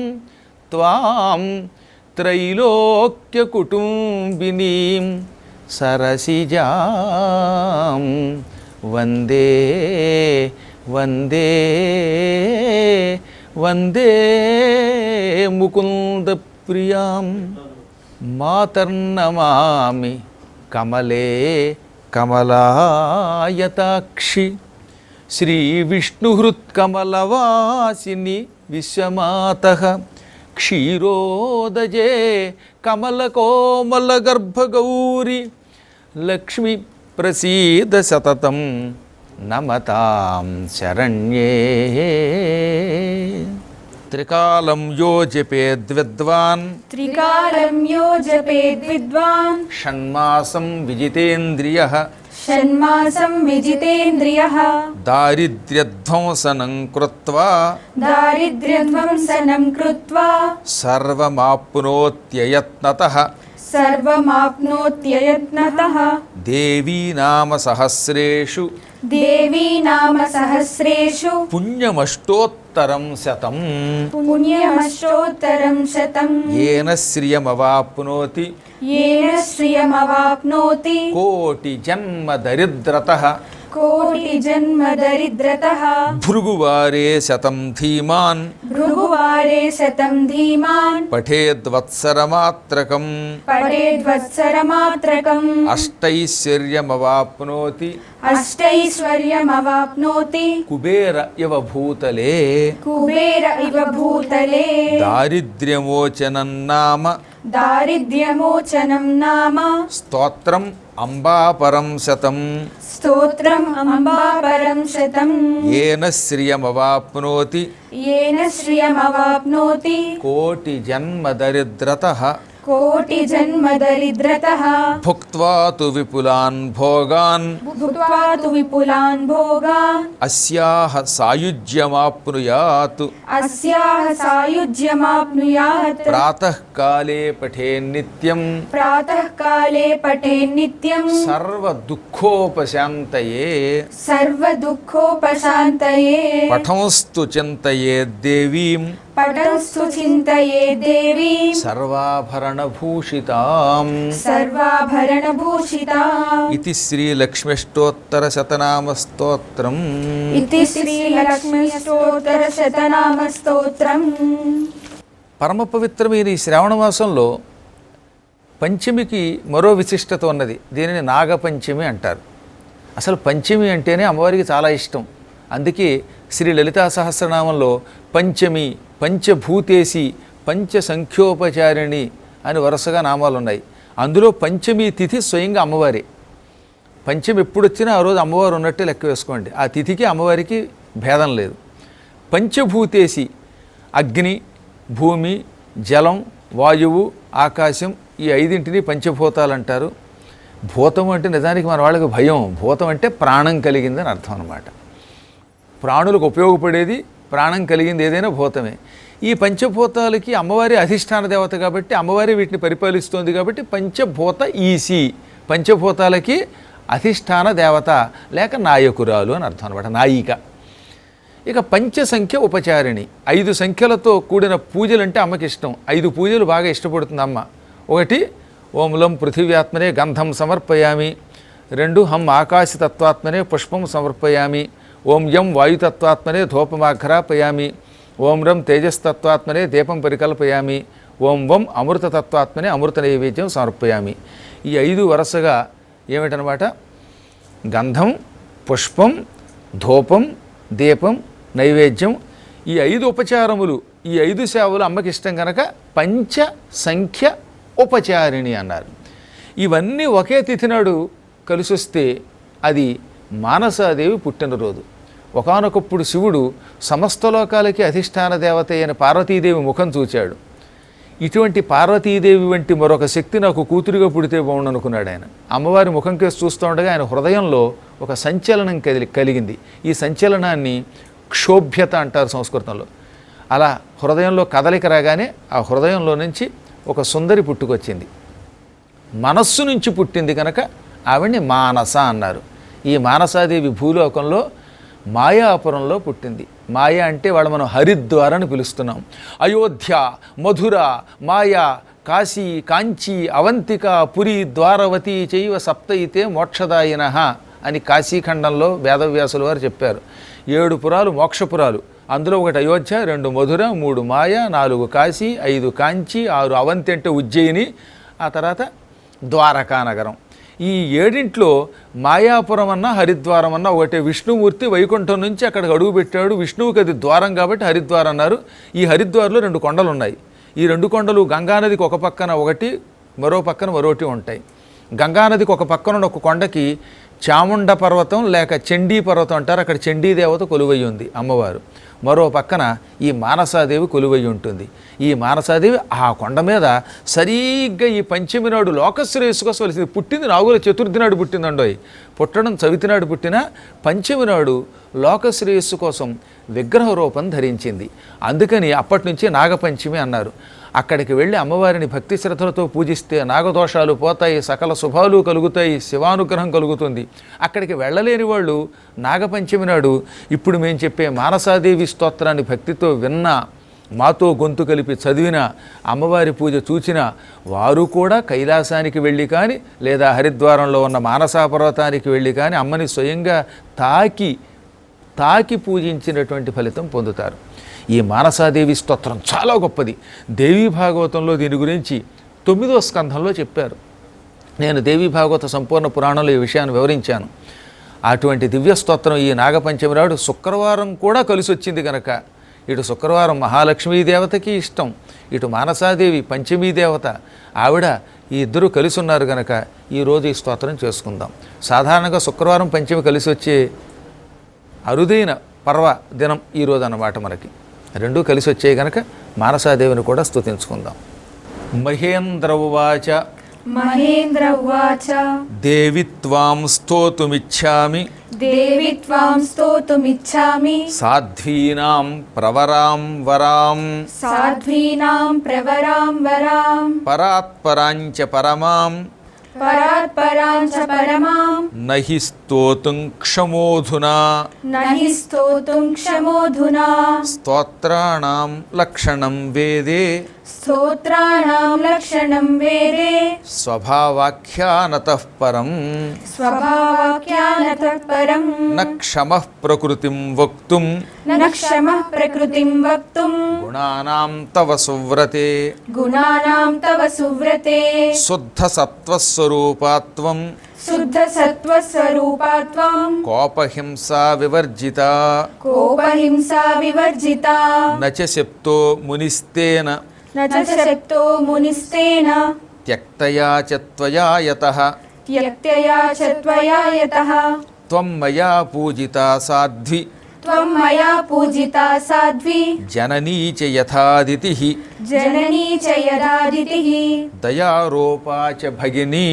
త్వాం త్రైలోక్యకుటుంబినీం సరసిజాం వందే వందే వందే ముకుందప్రియాం మాతర్నమామి కమలే కమలాయతాక్షి శ్రీవిష్ణుహృత్కమలవాసిని విశ్వమాతః క్షీరోదజే కమలకోమలగర్భగౌరి లక్ష్మి ప్రసీద సతతం నమతాం శరణ్యే త్రికాలం యో జపేద్విద్వాన్ త్రికాలం యో జపేద్విద్వాన్ షణ్మాసం విజితేంద్రియః షణ్మాసం విజితేంద్రియః దారిద్ర్యధ్వంసనం కృత్వా దారిద్ర్యధ్వంసనం కృత్వా సర్వమాప్నోత్యయత్నతః సర్వమాప్నోత్యయత్నతః దేవీ నామ సహస్రేషు దేవీ నామ సహస్రేషు పుణ్యమష్టోత్తరం శతం పుణ్యమష్టోత్తరం శతం ఏన శ్రియమవాప్నోతి येन श्रियमवाप्नोति కోటి జన్మ దరిద్రతః कोटिजन्मदरिद्रतः భృగువారే శతం ధీమాన్ भृगुवारे शतं धीमान् పఠేద్వత్సరమాత్రకం पठेद्वत्सरमात्रकम् అష్టైశ్వర్యమవాప్నోతి अष्टैश्वर्यमवाप्नोति కుబేర ఇవ భూతలే कुबेर इव भूतले దారిద్ర్యమోచనం నామ दारिद्र्यमोचनं नाम స్తోత్రం అంబాపరం శతం स्तोत्रम् अम्बापरं शतम् ఏన శ్రియమవాప్నోతి येन श्रियमवाप्नोति కోటి జన్మ దరిద్రతః कोटिजन्मदरिद्रतः భుక్త్వా తు విపులాన్ భోగాన్ भुक्त्वा तु विपुलान् भोगान् అస్యాహ సాయుజ్యమాప్నుయాత్ अस्याः सायुज्यमाप्नुयात् ప్రాతఃకాలే పఠేన్నిత్యం प्रातःकाले पठेन्नित्यं సర్వ దుఃఖోపశాంతయే सर्वदुःखोपशान्तये పఠంస్తు చింతయే దేవీం पठंस्तु चिन्तये देवीं సర్వాభరణభూషితాం सर्वाभरणभूषिता ఇది శ్రీలక్ష్మిష్టోత్తర శతనామ స్తోత్రం इति श्रीलक्ष्मीस्तोत्रशतनामस्तोत्रम् పరమ పవిత్రమైన ఈ శ్రావణ మాసంలో పంచమికి మరో విశిష్టత ఉన్నది. దీనిని నాగపంచమి అంటారు. అసలు పంచమి అంటేనే అమ్మవారికి చాలా ఇష్టం. అందుకే శ్రీ లలితా సహస్రనామంలో పంచమి, పంచభూతేసి, పంచసంఖ్యోపచారిణి అని వరుసగా నామాలు ఉన్నాయి. అందులో పంచమి తిథి స్వయంగా అమ్మవారే. పంచమి ఎప్పుడు వచ్చినా ఆ రోజు అమ్మవారు ఉన్నట్టే లెక్క వేసుకోండి. ఆ తిథికి అమ్మవారికి భేదం లేదు. పంచభూతేసి అగ్ని, భూమి, జలం, వాయువు, ఆకాశం ఈ ఐదింటిని పంచభూతాలు అంటారు. భూతం అంటే నిజానికి మన వాళ్ళకి భయం. భూతం అంటే ప్రాణం కలిగిందని అర్థం అన్నమాట. ప్రాణులకు ఉపయోగపడేది, ప్రాణం కలిగింది ఏదైనా భూతమే. ఈ పంచభూతాలకి అమ్మవారి అధిష్టాన దేవత కాబట్టి అమ్మవారి వీటిని పరిపాలిస్తోంది కాబట్టి పంచభూత ఈసి, పంచభూతాలకి అధిష్టాన దేవత లేక నాయకురాలు అని అర్థం అనమాట, నాయిక. ఇక పంచసంఖ్య ఉపచారిణి, 5 సంఖ్యలతో కూడిన పూజలంటే అమ్మకి ఇష్టం. 5 పూజలు బాగా ఇష్టపడుతుంది అమ్మ. 1 ఓం లం పృథివ్యాత్మనే గంధం సమర్పయామి, 2 హం ఆకాశతత్వాత్మనే పుష్పం సమర్పయామి, ఓం యం వాయుతత్వాత్మనే ధూపమాఘ్రాపయామి, ఓం రం తేజస్తత్వాత్మనే దీపం పరికల్పయామి, ఓం వం అమృతతత్వాత్మనే అమృత నైవేద్యం సమర్పయామి. ఈ 5 వరుసగా ఏమిటనమాట? గంధం, పుష్పం, ధూపం, దీపం, నైవేద్యం. ఈ 5 ఉపచారములు, ఈ 5 సేవలు అమ్మకి ఇష్టం కనుక పంచ సంఖ్య ఉపచారిణి అన్నారు. ఇవన్నీ ఒకే తిథి నాడు కలిసి వస్తే అది మానసాదేవి పుట్టినరోజు. ఒకానొకప్పుడు శివుడు సమస్త లోకాలకి అధిష్టాన దేవత అయిన పార్వతీదేవి ముఖం చూచాడు. ఇటువంటి పార్వతీదేవి వంటి మరొక శక్తి నాకు కూతురుగా పుడితే బాగుండనుకున్నాడు ఆయన. అమ్మవారి ముఖం కేసి చూస్తూ ఉండగా ఆయన హృదయంలో ఒక సంచలనం కలిగింది. ఈ సంచలనాన్ని క్షోభ్యత అంటారు సంస్కృతంలో. అలా హృదయంలో కదలిక రాగానే ఆ హృదయంలో నుంచి ఒక సుందరి పుట్టుకొచ్చింది. మనస్సు నుంచి పుట్టింది కనుక ఆవిడ్ని మానస అన్నారు. ఈ మానసాదేవి భూలోకంలో మాయాపురంలో పుట్టింది. మాయ అంటే వాళ్ళు మనం హరిద్వారని పిలుస్తున్నాం. అయోధ్య, మధుర, మాయా, కాశీ, కాంచీ, అవంతిక, పురి, ద్వారవతి చైవ సప్తయితే మోక్షదాయినః అని కాశీఖండంలో వేదవ్యాసుల వారు చెప్పారు. 7 పురాలు మోక్షపురాలు. అందులో 1 అయోధ్య, 2 మధుర, 3 మాయ, 4 కాశీ, 5 కాంచీ, 6 అవంతి అంటే ఉజ్జయిని, ఆ తర్వాత ద్వారకా నగరం. ఈ 7 మాయాపురం అన్నా హరిద్వారం అన్నా ఒకటే. విష్ణుమూర్తి వైకుంఠం నుంచి అక్కడికి అడుగు పెట్టాడు. విష్ణువుకి అది ద్వారం కాబట్టి హరిద్వారం అన్నారు. ఈ హరిద్వార్లో 2 కొండలు ఉన్నాయి. ఈ 2 కొండలు గంగానదికి ఒక పక్కన ఒకటి, మరో పక్కన మరోటి ఉంటాయి. గంగానదికి ఒక పక్కన ఉన్న ఒక కొండకి చాముండ పర్వతం లేక చండీ పర్వతం అంటారు. అక్కడ చండీదేవత కొలువై ఉంది అమ్మవారు. మరో పక్కన ఈ మానసాదేవి కొలువై ఉంటుంది. ఈ మానసాదేవి ఆ కొండ మీద సరిగ్గా ఈ పంచమి నాడు లోకశ్రేయస్సు కోసం వలసింది. పుట్టింది నాగుల చతుర్థి నాడు పుట్టిందండోయ్. పుట్టడం చవితి నాడు పుట్టిన పంచమి నాడు లోకశ్రేయస్సు కోసం విగ్రహ రూపం ధరించింది. అందుకని అప్పటి నుంచి నాగపంచమి అన్నారు. అక్కడికి వెళ్ళి అమ్మవారిని భక్తి శ్రద్ధలతో పూజిస్తే నాగదోషాలు పోతాయి, సకల శుభాలు కలుగుతాయి, శివానుగ్రహం కలుగుతుంది. అక్కడికి వెళ్ళలేని వాళ్ళు నాగపంచమి నాడు ఇప్పుడు మేము చెప్పే మానసాదేవి స్తోత్రాన్ని భక్తితో విన్నా, మాతో గొంతు కలిపి చదివిన, అమ్మవారి పూజ చూచిన వారు కూడా కైలాసానికి వెళ్ళి కానీ లేదా హరిద్వారంలో ఉన్న మానసా పర్వతానికి వెళ్ళి కానీ అమ్మని స్వయంగా తాకి పూజించినటువంటి ఫలితం పొందుతారు. ఈ మానసాదేవి స్తోత్రం చాలా గొప్పది. దేవీ భాగవతంలో దీని గురించి 9వ స్కంధంలో చెప్పారు. నేను దేవీ భాగవత సంపూర్ణ పురాణంలో ఈ విషయాన్ని వివరించాను. అటువంటి దివ్య స్తోత్రం ఈ నాగపంచమి నాడు శుక్రవారం కూడా కలిసి వచ్చింది కనుక ఇటు శుక్రవారం మహాలక్ష్మీ దేవతకి ఇష్టం, ఇటు మానసాదేవి పంచమీ దేవత ఆవిడ ఈ ఇద్దరు కలిసి ఉన్నారు కనుక ఈరోజు ఈ స్తోత్రం చేసుకుందాం. సాధారణంగా శుక్రవారం పంచమి కలిసి వచ్చే అరుదైన పర్వ దినం ఈరోజు అన్నమాట. మనకి 2 కలిసి వచ్చాయి కనుక మానసాదేవిని కూడా స్తుతించుకుందాం. మహేంద్ర ఉవాచ మహేంద్ర ఉవాచ దేవి త్వాం స్తోతుమిచ్ఛామి దేవి త్వాం స్తోతుమిచ్ఛామి సాధ్వీనాం ప్రవరాం వరాం సాధ్వీనాం ప్రవరాం వరాం పరాత్పరాంచ పరమాం పరాత్పరాం చ పరమాం నహి స్తోతుం క్షమోధునా నహి స్తోతుం క్షమోధునా స్తోత్రాణం లక్షణం వేదే స్తోత్రాణం లక్షణం వేదే స్వభావాఖ్యానతః పరం స్వభావాఖ్యానతః పరం న క్షమః ప్రకృతిం వక్తుం న క్షమః ప్రకృతిం వక్తుం గుణానాం తవ సువ్రతే గుణానాం తవ సువ్రతే శుద్ధ సత్వస్వరూపాత్వం శుద్ధ సత్వస్వరూపాత్వం కోపహింసా వివర్జిత కోపహింసా వివర్జిత నచ శప్తో మునిస్తేన న చ శక్తో మునిస్తేన త్యక్తయా చ త్వయా యతః త్యక్తయా చ త్వయా యతః త్వం మయా పూజితా సాధ్వి త్వం మయా పూజితా సాధ్వి జననీ చ యథాదితిః జననీ చ యదాదితిః దయారూపా చ భగినీ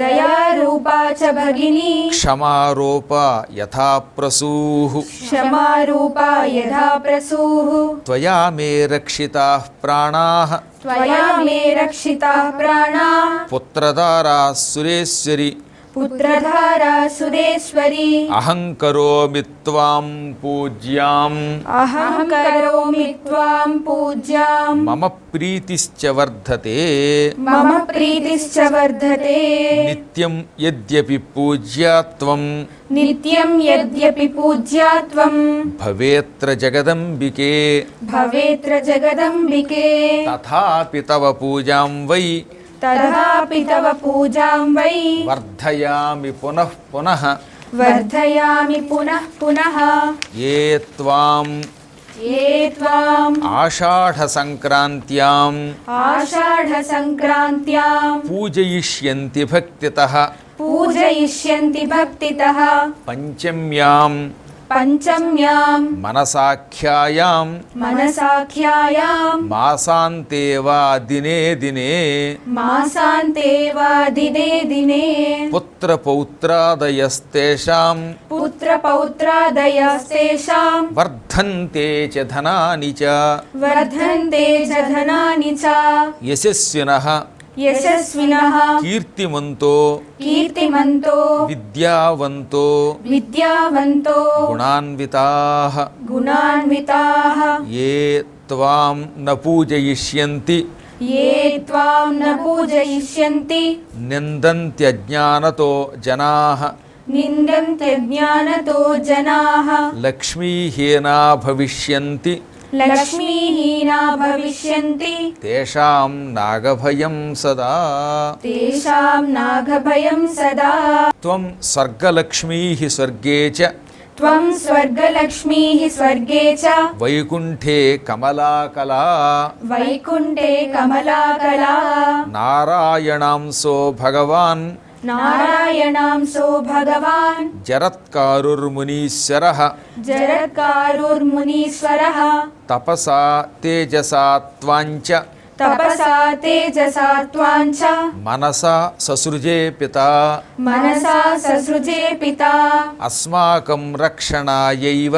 దయారూపా చ భగినీ క్షమారూపా యథా ప్రసూః క్షమారూపా యథా ప్రసూః త్వయా మే రక్షితాః ప్రాణాః త్వయా మే రక్షితాః ప్రాణాః పుత్రదారా సురేశ్వరి పుత్రధారా సురేశ్వరి అహం కరోమి త్వాం పూజ్యాం అహం కరోమి త్వాం పూజ్యాం మమ ప్రీతిశ్చ వర్ధతే మమ ప్రీతిశ్చ వర్ధతే నిత్యం యద్యపి పూజ్యా త్వం నిత్యం యద్యపి పూజ్యా త్వం భవేత్ర జగదంబికే భవేత్ర జగదంబికే తథాపి తవ పూజాం వై తథాపి తవ పూజాం వై వర్ధయామి పునః పునః వర్ధయామి పునః పునః ఏ త్వాం ఏ త్వాం ఆషాఢ సంక్రాంత్యాం ఆషాఢ సంక్రాంత్యాం పూజయిష్యంతి భక్తితః పూజయిష్యంతి భక్తితః పంచమ్యాం పంచమ్యాం మనసాఖ్యాయాం మనసాఖ్యాయాం మాసాంతే వా దినే దినే మాసాంతే వా దినే దినే పుత్రపౌత్రాదయస్తేషాం పుత్రపౌత్రాదయస్తేషాం వర్ధంతే చ ధనాని చ వర్ధంతే చ ధనాని చ యశస్వినః యశస్వినః కీర్తిమంతో కీర్తిమంతో విద్యావంతో విద్యావంతో గుణాన్వితాః గుణాన్వితాః ఏ త్వాం న పూజయిష్యంతి ఏ త్వాం న పూజయిష్యంతి నిందంత్యజ్ఞానతో జనాః నిందంత్యజ్ఞానతో జనాః లక్ష్మీహీనా భవిష్యంతి లక్ష్మీహీనా భవిష్యంతి తేషాం నాగభయం సదా తేషాం నాగభయం సదా త్వం స్వర్గలక్ష్మీః స్వర్గే చ త్వం స్వర్గలక్ష్మీః స్వర్గే చ వైకుంఠే కమలాకలా వైకుంఠే కమలాకలా నారాయణాంసో భగవాన్ నారాయణాంసో భగవాన్ జరత్కారుర్మునీశ్వరః జరత్కారుర్మునీశ్వరః తపసా తేజసా త్వాంచ తపసా తేజసా త్వాంచ మనసా ససృజే పితా మనసా ససృజే పితా అస్మాకం రక్షణాయైవ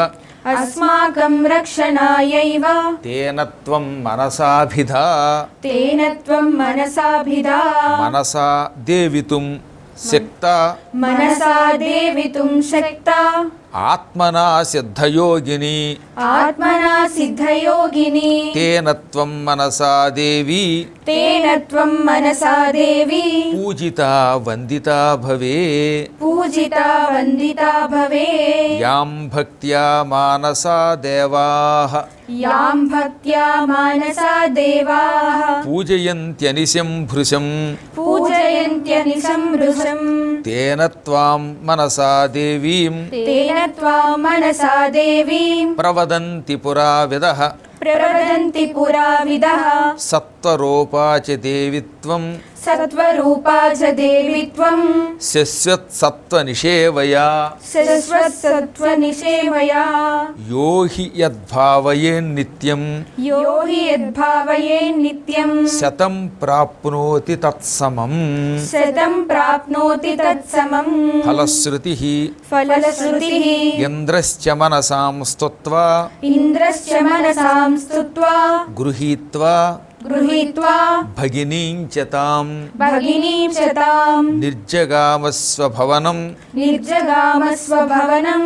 అస్మాకం రక్షణాయైవ తేన త్వం మనసాభిధా తేన త్వం మనసాభిదా మనసా దేవితుం శక్తా మనసా దేవితుం శక్తా ఆత్మనా సిద్ధయోగిని ఆత్మనా సిద్ధయోగిని తేన త్వం మనసా దేవి తేన త్వం మనసా దేవి పూజితా వందితా భవే పూజితా వందితా భవే యాం భక్త్యా మానసా దేవాః యాం భక్త్యా మానసా దేవాః పూజయంత్యనిశం భృశం పూజయంత్యనిశం వృషం తేన త్వాం మనసా దేవీం తేన త్వాం మనసా దేవీం ప్రవదంతి పురా విదః ప్రవదంతి పురా విదః సత్వరూపా చ దేవిత్వం సత్వరూపా చ దేవిత్వం శశ్వత్సత్వనిషేవయా శశ్వత్సత్వనిషేవయా యో హి యద్భావయేన్నిత్యం యో హి యద్భావయేన్నిత్యం శతం ప్రాప్నోతి తత్సమం శతం ప్రాప్నోతి తత్సమం ఫలశ్రుతిః ఫలశ్రుతిః ఇంద్రశ్చ మనసాం స్తుత్వా ఇంద్రశ్చ మనసాం స్తుత్వా గృహీత్వా గృహీత్వా భగినీం చ తాం భగినీం చ తాం నిర్జగామస్వభవనం నిర్జగామస్వభవనం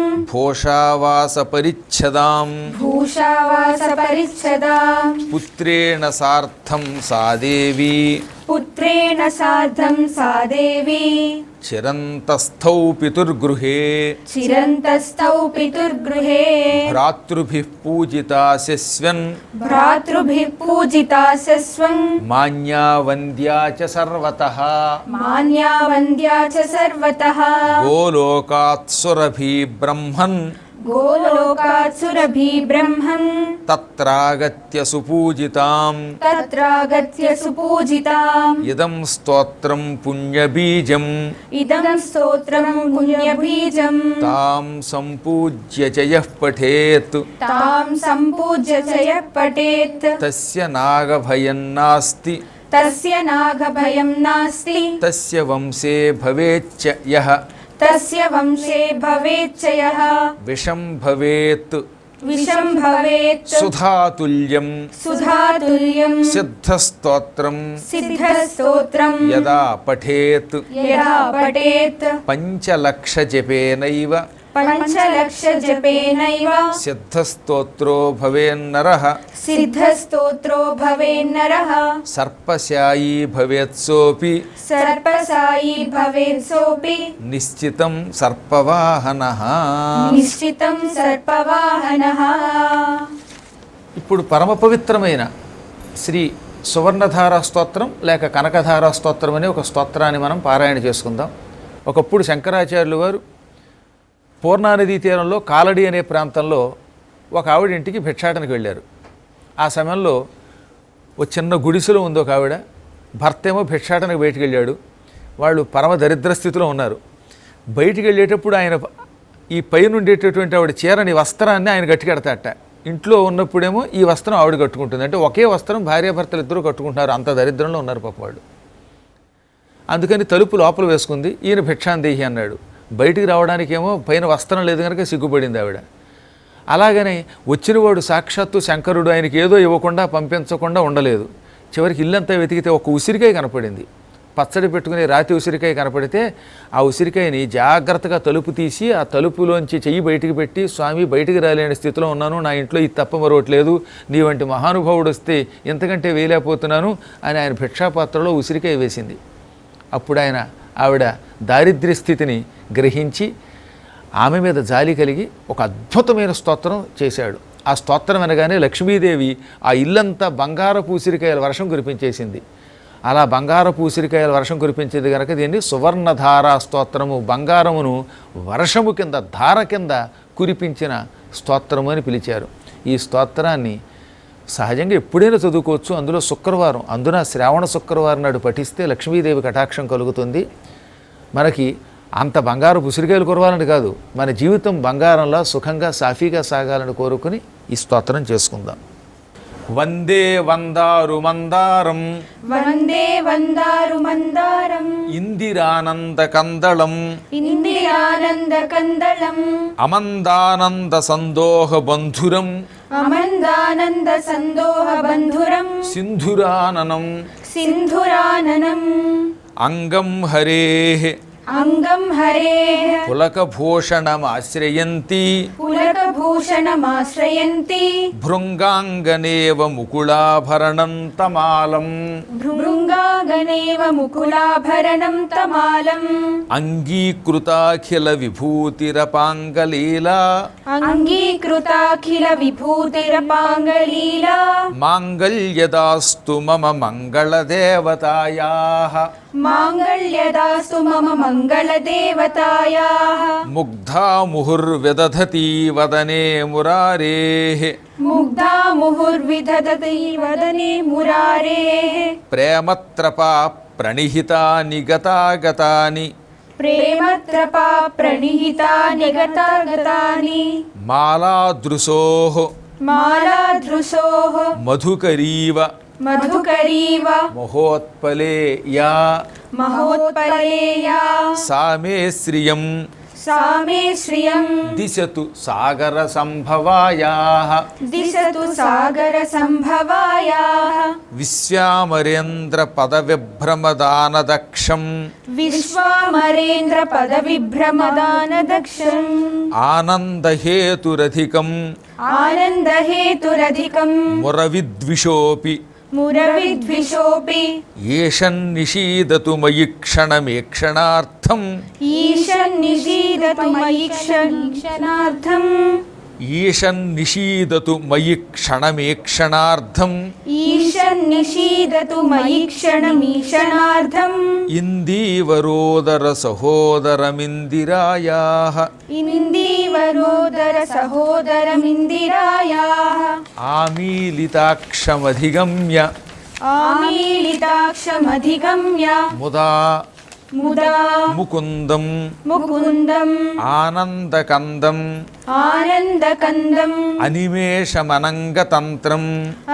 భోషావాసపరిచ్ఛదాం భూషావాసపరిచ్ఛదా పుత్రేణ సార్థం సా దేవీ పుత్రేణ సార్ధం సా దేవి చిరంతస్థౌ పితుర్గృహే చిరంతస్థౌ పితుర్గృహే భ్రాతృభిః పూజితా శస్వన్ భ్రాతృభిః పూజితా సస్వం మాన్యా వంద్యా చ సర్వతః మాన్యా వంద్యా చ సర్వతః గోలోకాత్ సురభి బ్రహ్మన్ గోలోకాత్ సురభి బ్రహ్మన్ తత్రాగత్య సుపూజితాం తత్రాగత్య సుపూజితాం ఇదం స్తోత్రం పుణ్యబీజం ఇదం స్తోత్రం పుణ్యబీజం తాం సంపూజ్య చ యః పఠేత్ తాం సంపూజ్య చ యః పఠేత్ తస్య నాగభయం నాస్తి తస్య నాగభయం నాస్తి తస్య వంశే భవేచ్చ యః తస్య వంశే భవేచ్చ యః విషం భవేత్ విషం భవేత్ సుధాతుల్యం సుధాతుల్యం సిద్ధస్తోత్రం సిద్ధస్తోత్రం యదా పఠేత్ యదా పఠేత్ పంచలక్ష జపేనైవ పంచలక్ష జపేనైవ సిద్ధస్తోత్రో భవేన్నరః సిద్ధస్తోత్రో భవేన్నరః సర్పశాయీ భవేత్సోపి సర్పసాయి భవేత్ సోపి నిశ్చితం సర్పవాహనః. నిశ్చితం సర్పవాహనః. ఇప్పుడు పరమ పవిత్రమైన శ్రీ సువర్ణధార స్తోత్రం లేక కనకధార స్తోత్రం అనే ఒక స్తోత్రాన్ని మనం పారాయణ చేసుకుందాం. ఒకప్పుడు శంకరాచార్యులు వారు పూర్ణానదీ తీరంలో కాలడి అనే ప్రాంతంలో ఒక ఆవిడ ఇంటికి భిక్షాటనకు వెళ్ళారు. ఆ సమయంలో ఒక చిన్న గుడిసెలో ఉంది ఒక ఆవిడ, భర్త ఏమో భిక్షాటనకు బయటికి వెళ్ళాడు. వాళ్ళు పరమ దరిద్ర స్థితిలో ఉన్నారు. బయటికి వెళ్ళేటప్పుడు ఆయన ఈ పైన ఉండేటటువంటి ఆవిడ చీరని వస్త్రాన్ని ఆయన గట్టికెడతాట. ఇంట్లో ఉన్నప్పుడేమో ఈ వస్త్రం ఆవిడ కట్టుకుంటుంది. అంటే ఒకే వస్త్రం భార్యాభర్తలు ఇద్దరూ కట్టుకుంటున్నారు. అంత దరిద్రంలో ఉన్నారు పాప వాళ్ళు. అందుకని తలుపు లోపల వేసుకుంది. ఈయన భిక్షాందేహి అన్నాడు. బయటికి రావడానికేమో పైన వస్త్రం లేదు కనుక సిగ్గుపడింది ఆవిడ. అలాగనే వచ్చినవాడు సాక్షాత్తు శంకరుడు ఆయనకి ఏదో ఇవ్వకుండా పంపించకుండా ఉండలేదు. చివరికి ఇల్లంతా వెతికితే ఒక ఉసిరికాయ కనపడింది. పచ్చడి పెట్టుకునే రాతి ఉసిరికాయ కనపడితే ఆ ఉసిరికాయని జాగ్రత్తగా తలుపు తీసి ఆ తలుపులోంచి చెయ్యి బయటికి పెట్టి, స్వామి బయటికి రాలేని స్థితిలో ఉన్నాను, నా ఇంట్లో ఇది తప్ప మరొకట్లేదు, నీ వంటి మహానుభావుడు వస్తే ఇంతకంటే వేయలేకపోతున్నాను అని ఆయన భిక్షాపాత్రలో ఉసిరికాయ వేసింది. అప్పుడు ఆవిడ దారిద్ర్య స్థితిని గ్రహించి ఆమె మీద జాలి కలిగి ఒక అద్భుతమైన స్తోత్రం చేశాడు. ఆ స్తోత్రం అనగానే లక్ష్మీదేవి ఆ ఇల్లంతా బంగారపు ఉసిరికాయల వర్షం కురిపించేసింది. అలా బంగారపు ఉసిరికాయల వర్షం కురిపించేది కనుక దీన్ని సువర్ణధార స్తోత్రము, బంగారమును వర్షము కింద ధార కింద కురిపించిన స్తోత్రము అని పిలిచారు. ఈ స్తోత్రాన్ని సహజంగా ఎప్పుడైనా చదువుకోవచ్చు. అందులో శుక్రవారం, అందున శ్రావణ శుక్రవారం నాడు పఠిస్తే లక్ష్మీదేవి కటాక్షం కలుగుతుంది. మనకి అంత బంగారు ఉసిరికాయలు కురవాలని కాదు, మన జీవితం బంగారంలా సుఖంగా సాఫీగా సాగాలని కోరుకుని ఈ స్తోత్రం చేసుకుందాం. వందే వందారు మందారం వందే వందారు మందారం ఇందిరానంద కందళం ఇందిరానంద కందళం అమందానంద సందోహ బంధురం అమందానంద సందోహ బంధురం సింధురాననం సింధురాననం అంగం హరేః అంగం హరేః పులకభూషణమాశ్రయంతి పులకభూషణమాశ్రయంతి భృంగాంగనేవ ముకుళాభరణం తమాలం భృంగాగనేవ ముకులాభరణం తమాలం అంగీకృతాఖిల విభూతిరపాంగలీలా అంగీకృతాఖిల విభూతిరపాంగలీలా మాంగళ్యదాస్తు మమ మంగళదేవతాయాః మాంగళ్యదాస్తు మమ మంగళదేవతాయాః ముగ్ధా ముహుర్విదధతి వదనే మురారేః ముగ్ధా ముహుర్విదధతి వదనే మురారేః ప్రేమత్రపా ప్రణిహితాని గతాగతాని ప్రేమత్రపా ప్రణిహితాని గతాగతాని మాలాదృశోః మాలాధృశోః మధుకరీవ మధుకరీవ మహోత్పలేయా మహోత్పలేయా సా మే శ్రియం సా మే శ్రియం దిశతు సాగర సంభవాయాః దిశతు సాగర సంభవాయాః విశ్వామరేంద్ర పదవిభ్రమదానదక్షం విశ్వామరేంద్ర పదవిభ్రమదానదక్షం ఆనందహేతురధికం ఆనందహేతురధికం మురవిద్విషోపి మురవిద్విషోపి ఏషన్నిషీదతు మయి క్షణమేక్షణార్థం ఈశన్నిషీదతు మయి క్షణార్థం ఈషన్నిషీదతు మయి క్షణమేక్షణార్థం ఈశన్నిషీదతు మయి క్షణమీక్షణార్థం ఇందీవరోదర సహోదరమిందిరాయాః ఇందీవరోదర సహోదరమిందిరాయాః ఆమీలితాక్షమధిగమ్య ఆమీలితాక్షమధిగమ్య ముదా ముదా ముకుందం ముకుందం ఆనందకందం ఆనందకందం అనిమేషమనంగతంత్రం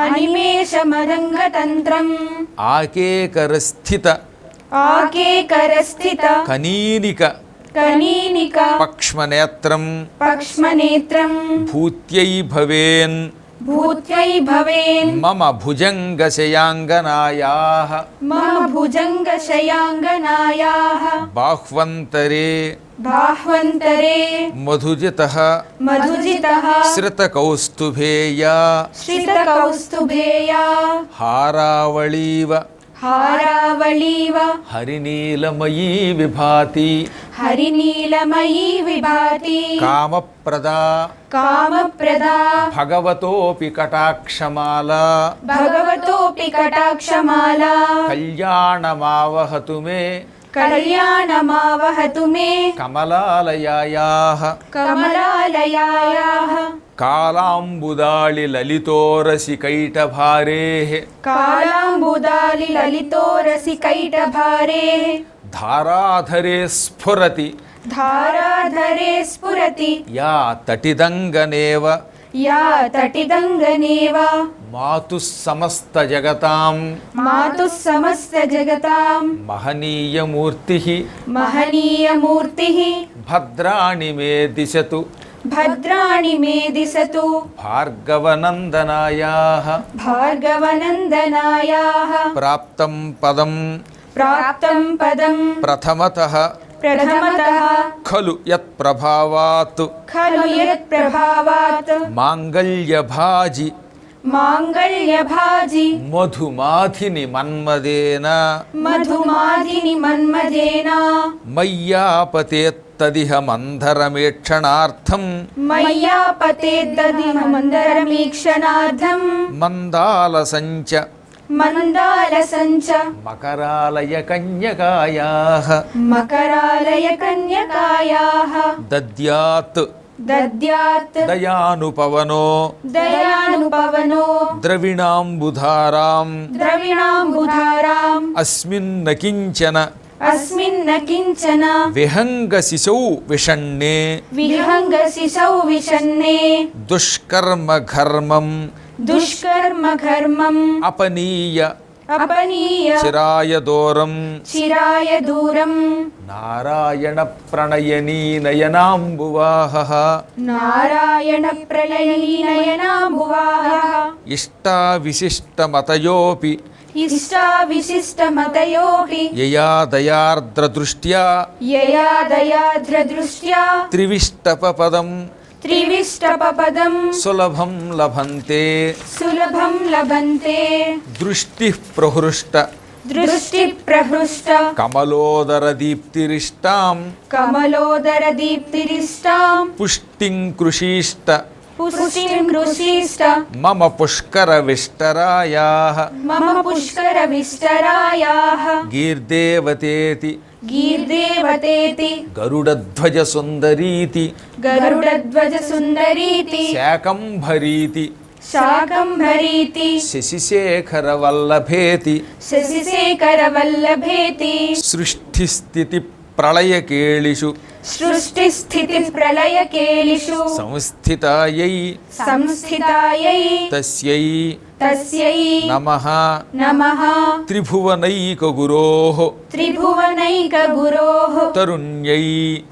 అనిమేషమరంగతంత్రం ఆకేకరస్థిత ఆకేకరస్థిత కనీనిక కనీనిక పక్ష్మనేత్రం పక్ష్మనేత్రం భూత్యై భవేన్ భూత్యై భవేన్ మమ భుజంగశయాంగనాయాః మమ భుజంగశయాంగనాయాః బాహ్వంతరే బాహ్వంతరే మధుజితః మధుజితః శ్రితకౌస్తుభేయా శ్రితకౌస్తుభేయా హారావళీవ హారావళీవ హరినీలమయీ విభాతి హరినీలమయీ విభాతి కామప్రదా కామప్రదా భగవతోపి కటాక్షమాలా భగవతోపి కటాక్షమాలా కళ్యాణమావహతు మే కళ్యాణమావహతు మే కమలాలయాయాః కమలాలయాయాః కాలాంబుదాళి లలితోరసికైటభారేః కాళాంబుదాలి లలితోరసికైటభారేః ధారాధరే స్ఫురతి ధారాధరే స్ఫురతి యా తటిదంగనేవ యా తటిదంగనేవ మాతుః సమస్త జగతాం మాతుః సమస్త జగతాం మహనీయమూర్తిః మహనీయమూర్తిః భద్రాణి మే దిశతు భద్రాణి మే దిశతు భార్గవనందనాయాః భార్గవనందనాయాః ప్రాప్తం పదం ప్రాప్తం పదం ప్రథమతః ప్రథమతః ఖలు యత్ప్రభావాత్ ఖలు యత్ప్రభావాత్ మాంగళ్యభాజి మాంగళ్యభాజి మధుమాధిని మన్మదేన మధుమాధిని మన్మథేన మయ్యాపతేత్తదిహ మందరమేక్షణార్థం మయ్యాపతేద్దది మందరమీక్షణార్థం మందాలసంచ మందాలసంచ మకరాలయ కన్యకాయాః మకరాలయ కన్యకాయాః దద్యాత్ దద్యాత్ దయానుపవనో దయానుపవనో ద్రవిణాంబుధారాం ద్రవిణాంబుధారాం అస్మిన్న కించన అస్మిన్న కించన విహంగశిశౌ విషణ్ణే విహంగ శిశౌ విషన్నే దుష్కర్మ ఘర్మం దుష్కర్మ ఘర్మం అపనీయ అపనీయ చిరాయ దూరం చిరాయ దూరం నారాయణ ప్రణయనీ నయనాంబువాహః నారాయణ ప్రళయీ నయనాంబువాహః ఇష్టావిశిష్టమతయోపి ఇష్టా విశిష్టమతయోపి యయా దయార్ద్రదృష్ట్యా యయా దయాద్రదృష్ట్యా త్రివిష్టపదం త్రివిష్టపదం సులభం లభంతే సులభం లభంతే దృష్టిః ప్రహృష్ట దృష్టి ప్రహృష్ట కమలోదర దీప్తిరిష్టాం కమలోదర దీప్తిరిష్టాం పుష్టిం కృషీష్ట పుష్టిం కృషీష్ట మమ పుష్కర విష్టరాయాః మమ పుష్కర విస్తరాయాః గీర్దేవతేతి గీర్దేవతేతి గరుడధ్వజ సుందరీతి గరుడధ్వజ సుందరీతి శాకంభరీతి శాకంభరీతి శశిశేఖర వల్లభేతి శశిశేఖర వల్లభేతి సృష్టిస్థితి ప్రళయకేళిషు సృష్టి స్థితి ప్రళయకేళిషు సంస్థితాయై సంస్థితాయై తస్యై తస్యై నమః నమః త్రిభువనైక గురోః త్రిభువనైక గురోః తరుణ్యై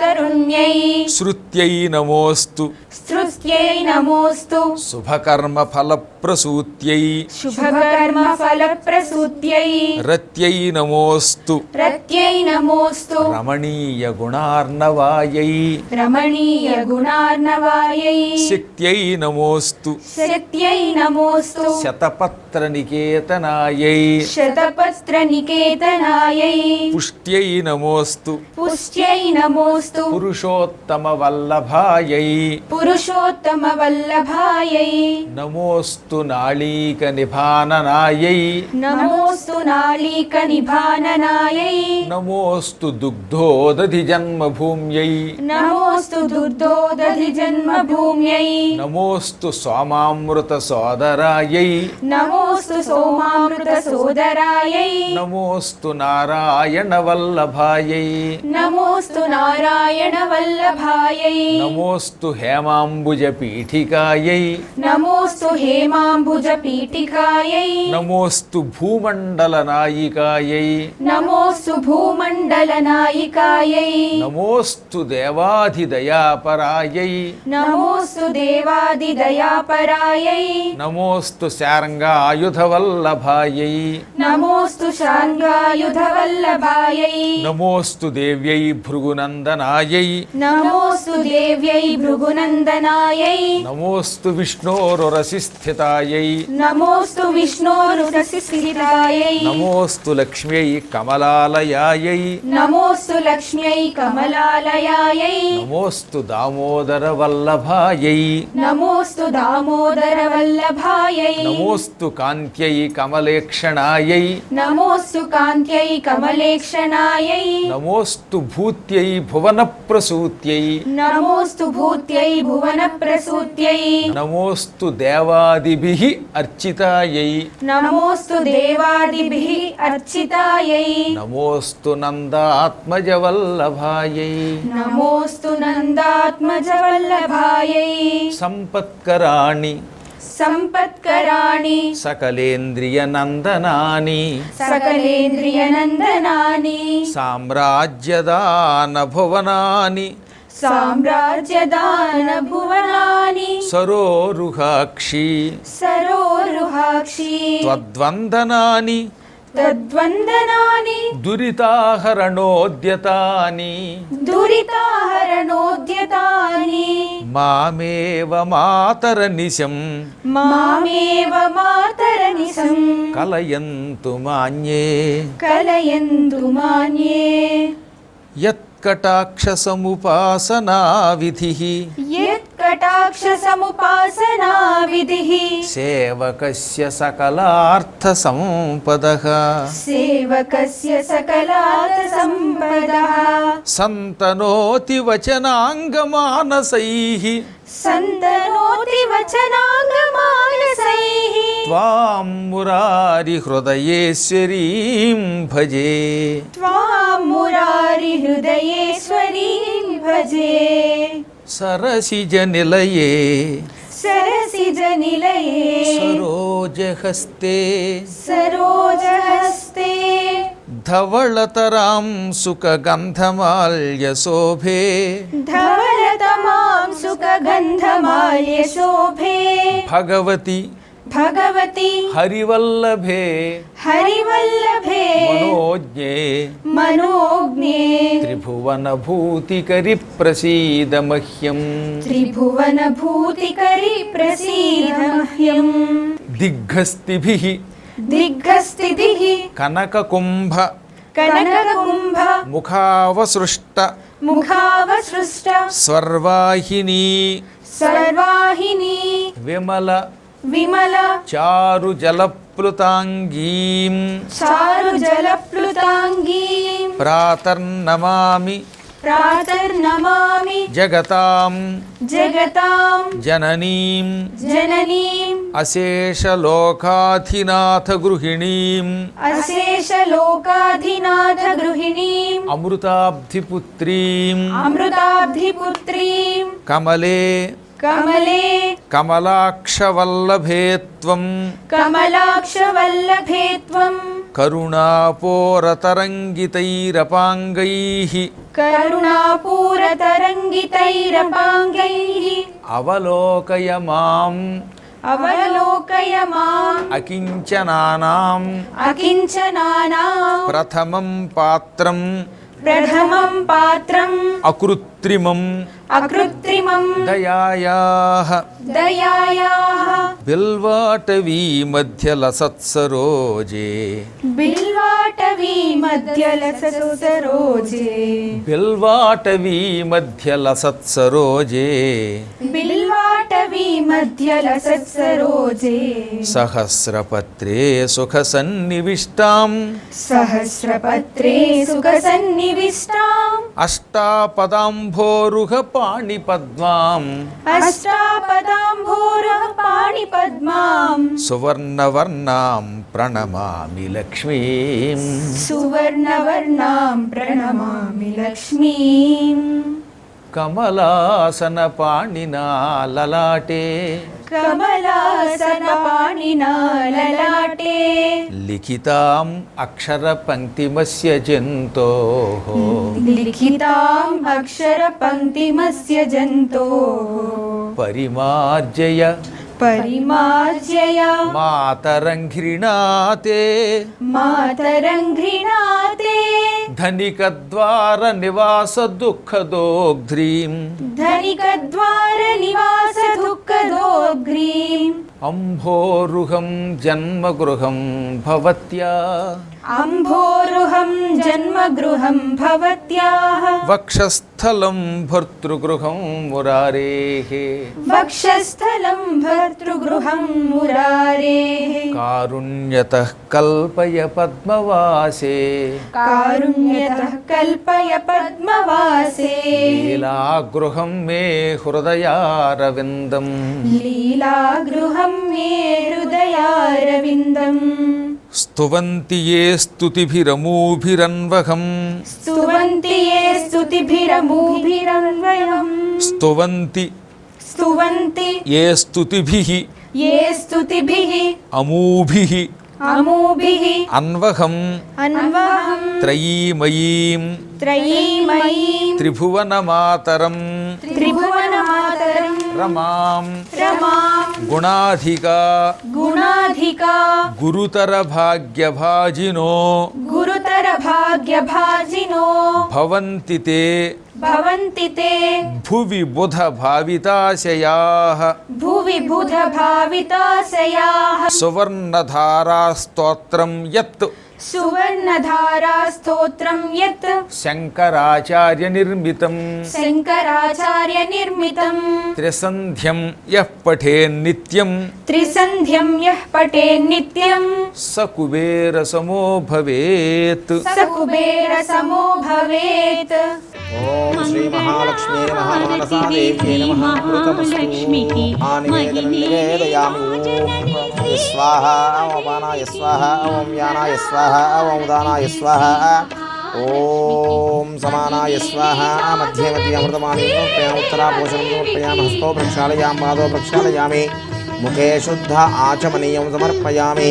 తరుణ్యై శృత్యై నమోస్తు స్తృత్యై నమోస్తు శుభకర్మ ఫలప్రసూత్యై శుభకర్మ ఫలప్రసూత్యై రత్యై నమోస్తు రత్యై నమోస్తు రమణీయ గుణార్ణవాయై రమణీయ గుణార్ణవాయై శక్త్యై నమోస్తు శక్త్యై నమోస్తు శతపత్ర నికేతనాయై శతపత్ర నికేతనాయై పుష్ట్యై నమోస్తు పుష్ట్యై నమోస్తు పురుషోత్తమ వల్లభాయై పురుషోత్తమ వల్లభాయై నమోస్తు నాళీక నిభాననాయై నమోస్తు నాళీక నిభాననాయై నమోస్తు దుగ్ధోదధి జన్మభూమ్యై నమోస్తు దుర్దోదధి జన్మభూమ్యై నమోస్తు సోమామృత సోదరాయై నమోస్తు నమోస్తు సోమామృత సోదరాయై నమోస్తు నారాయణ వల్లభాయై నమోస్తు నారాయణ వల్లభాయై నమోస్తు హేమాంబుజ పీఠికాయై నమోస్తు హేమాంబుజ పీఠికాయై నమోస్తు భూమండల నాయికాయై నమోస్తు భూమండల నాయికాయై నమోస్తు దేవాధిదయాపరాయై నమోస్తు దేవాదిదయాపరాయై నమోస్తు శార్ంగాయుధ వల్లభాయై నమోస్తు శాంగాయుధ వల్లభాయై నమోస్తు దేవ్యై భృగునందనాయై నమోస్తు దేవ్యై భృగునందనాయై నమోస్తు విష్ణోరురసిస్థితాయై నమోస్తు విష్ణోరురసిస్థితాయై నమోస్తు లక్ష్మ్యై కమలాలయాయై నమోస్తు లక్ష్మ్యై కమలాలయాయై నమోస్తు దామోదర వల్లభాయై నమోస్తు దామోదర వల్లభాయై నమోస్తు కాంత్యై కమలేక్షణాయై నమోస్తు కాంత్యై కమలేక్షణాయై నమోస్తు భూత్యై భువన ప్రసూత్యై నమోస్తు భూత్యై భువన ప్రసూత్యై నమోస్తు దేవాదిభిః అర్చితాయై నమోస్తు దేవాదిభిః అర్చితాయై నమోస్తు నందాత్మజ వల్లభాయై నమోస్తు నందాత్మజ వల్లభాయై సంపత్కరాణి సంపత్కరాణి సకలేంద్రియ నందనాని సకలేంద్రియ నందనాని సామ్రాజ్యదాన భువనాని సామ్రాజ్యదాన భువనాని సరోరుహాక్షి సరోరుహాక్షి త్వద్వందనాని తద్వందనాని దురితాహరణోద్యతాని దురితాహరణోద్యతాని మామేవ మాతరనిశం మామేవ మాతరనిశం కలయంతు మాన్యే కలయంతు మాన్యే యత్కటాక్షసముపాసనా విధిః యత్కటాక్ష సముపాసనా విధిః సేవకస్య సకలార్థ సంపదః సేవకస్య సకలార్థ సంపదః సంతనోతి వచనాంగమానసైః సంతనోతి వచనాంగమానసైః త్వాం మురారి హృదయేశ్వరీం భజే త్వాం మురారి హృదయేశ్వరీం భజే సరసిజ నిలయే సరసిజ నిలయే సరోజహస్తే సరోజహస్తే ధవళతరాం సుఖగంధమాల్యశోభే ధవళతమాం సుఖగంధమాల్య శోభే భగవతి భగవతి హరివల్లభే హరివల్లభే మనోజ్ఞే మనోజ్ఞే త్రిభువనభూతికరి ప్రసీద మహ్యం త్రిభువన భూతికరి ప్రసీద మహ్యం దిగ్గస్థిభిః దిగ్గస్థితిః కనకకుంభ కనకకుంభ ముఖావసృష్ట ముఖావసృష్ట స్వర్వాహినీ సర్వాహిని విమల విమల చారు జలప్లుతాంగీం చారు జలప్లుతాంగీం ప్రాతర్నమామి ప్రాతర్నమామి జగతాం జగతాం జననీం జననీం అశేషలోకాధినాథ గృహిణీం అశేష లోకాధినాథ గృహిణీం అమృతాబ్ధిపుత్రీం అమృతాబ్ధిపుత్రీం కమలే కమలే కమలాక్షవల్లభే త్వం కమలాక్షవల్లభే త్వం కరుణాపోరతరంగితైరపాంగైః కరుణాపూరతరంగితైరపాంగైః అవలోకయ మాం అవలోకయ మాం అకించనానాం అకించనానాం ప్రథమం పాత్రం ప్రథమం పాత్రం అకృత్రిమం అకృత్రిమం దయాయాః దయాయాః బిల్వాటవీ మధ్యలసత్సరోజే బిల్వాటవీ మధ్యలసరోజే బిల్వాటవీ మధ్యలసత్సరోజే బిల్వాటవీ बिल्वाटवी मध्यलसत्सरोजे సహస్రపత్రే సుఖసన్నివిష్టాం सहस्रपत्रे सुखसन्निविष्टाम् అష్టాపదాంభోరుహ పాణిపద్మాం अष्टापदाम्भोरः पाणिपद्माम् సువర్ణవర్ణాం ప్రణమామి లక్ష్మీం सुवर्णवर्णां प्रणमामि लक्ष्मीम् కమలాసన పాణినా లలాటే कमलासनपाणिना ललाटे లిఖితాం అక్షర పంక్తిమస్య జంతోః लिखिताम् अक्षरपङ्क्तिमस्य जन्तोः పరిమార్జయ परिमार्जय మాతరంఘ్రిణాతే मातरङ्घ्रिणाते ధనికద్వార నివాస దుఃఖదోగ్ధ్రీం धनिकद्वारनिवास दुःखदोग्रीम् అంభోరుహం జన్మగృహం భవత్యా अम्भोरुहं जन्मगृहं भवत्याः వక్షస్థలం భర్తృగృహం మురారేః वक्षस्थलं भर्तृगृहं मुरारेः కారుణ్యతః కల్పయ పద్మవాసే कारुण्यतः कल्पय पद्मवासे లీలాగృహం మే హృదయారవిందం लीलागृहं मे हृदयारविन्दम् స్తువంతి ఏ స్తుతిభిరమూభిరన్వహం स्तुवन्ति ये स्तुतिभिरमूभिरन्वयम् స్తువంతి स्तुवन्ति ఏ స్తుతిభిః ये स्तुतिभिः అమూభిః अमूभिः అన్వహం अन्वहं త్రయీమయీం त्रयीमयीं త్రిభువనమాతరం त्रिभुवनमातरं రమాం रमां గుణాధికా गुणाधिका గురుతర భాగ్యభాజినో गुरुतरभाग्यभाजिनो భవంతి తే भवन्ति ते భువి బుధ భావితాశయాః भुवि बुधभाविताशयाः సువర్ణధారా స్తోత్రం యత్ सुवर्णधारास्तोत्रं यत् శంకరాచార్య నిర్మితం शङ्कराचार्यनिर्मितं త్రిసంధ్యం యః పఠేన్నిత్యం त्रिसन्ध्यं यः पठेन्नित्यं స కుబేర సమో భవేత్ स कुबेरसमो भवेत् ఓం శ్రీ మహాలక్ష్మీ మహామానసా దేవ్యై నమః అమృతమస్తు ఆనివేదనం నివేదయామి ఓం స్వాహ ఓం అపానాయ స్వాహ ఓం వ్యానాయ స్వాహ ఓం ఉదానాయ స్వాహ ఓం సమానాయ స్వాహ మధ్యే మధ్య అమృతమాని సమర్పయామి ఉత్తరాపోషణం సమర్పయామి హస్తో ప్రక్షాళయామి పాదో ప్రక్షాళయామి ముఖే శుద్ధ ఆచమనీయం సమర్పయామి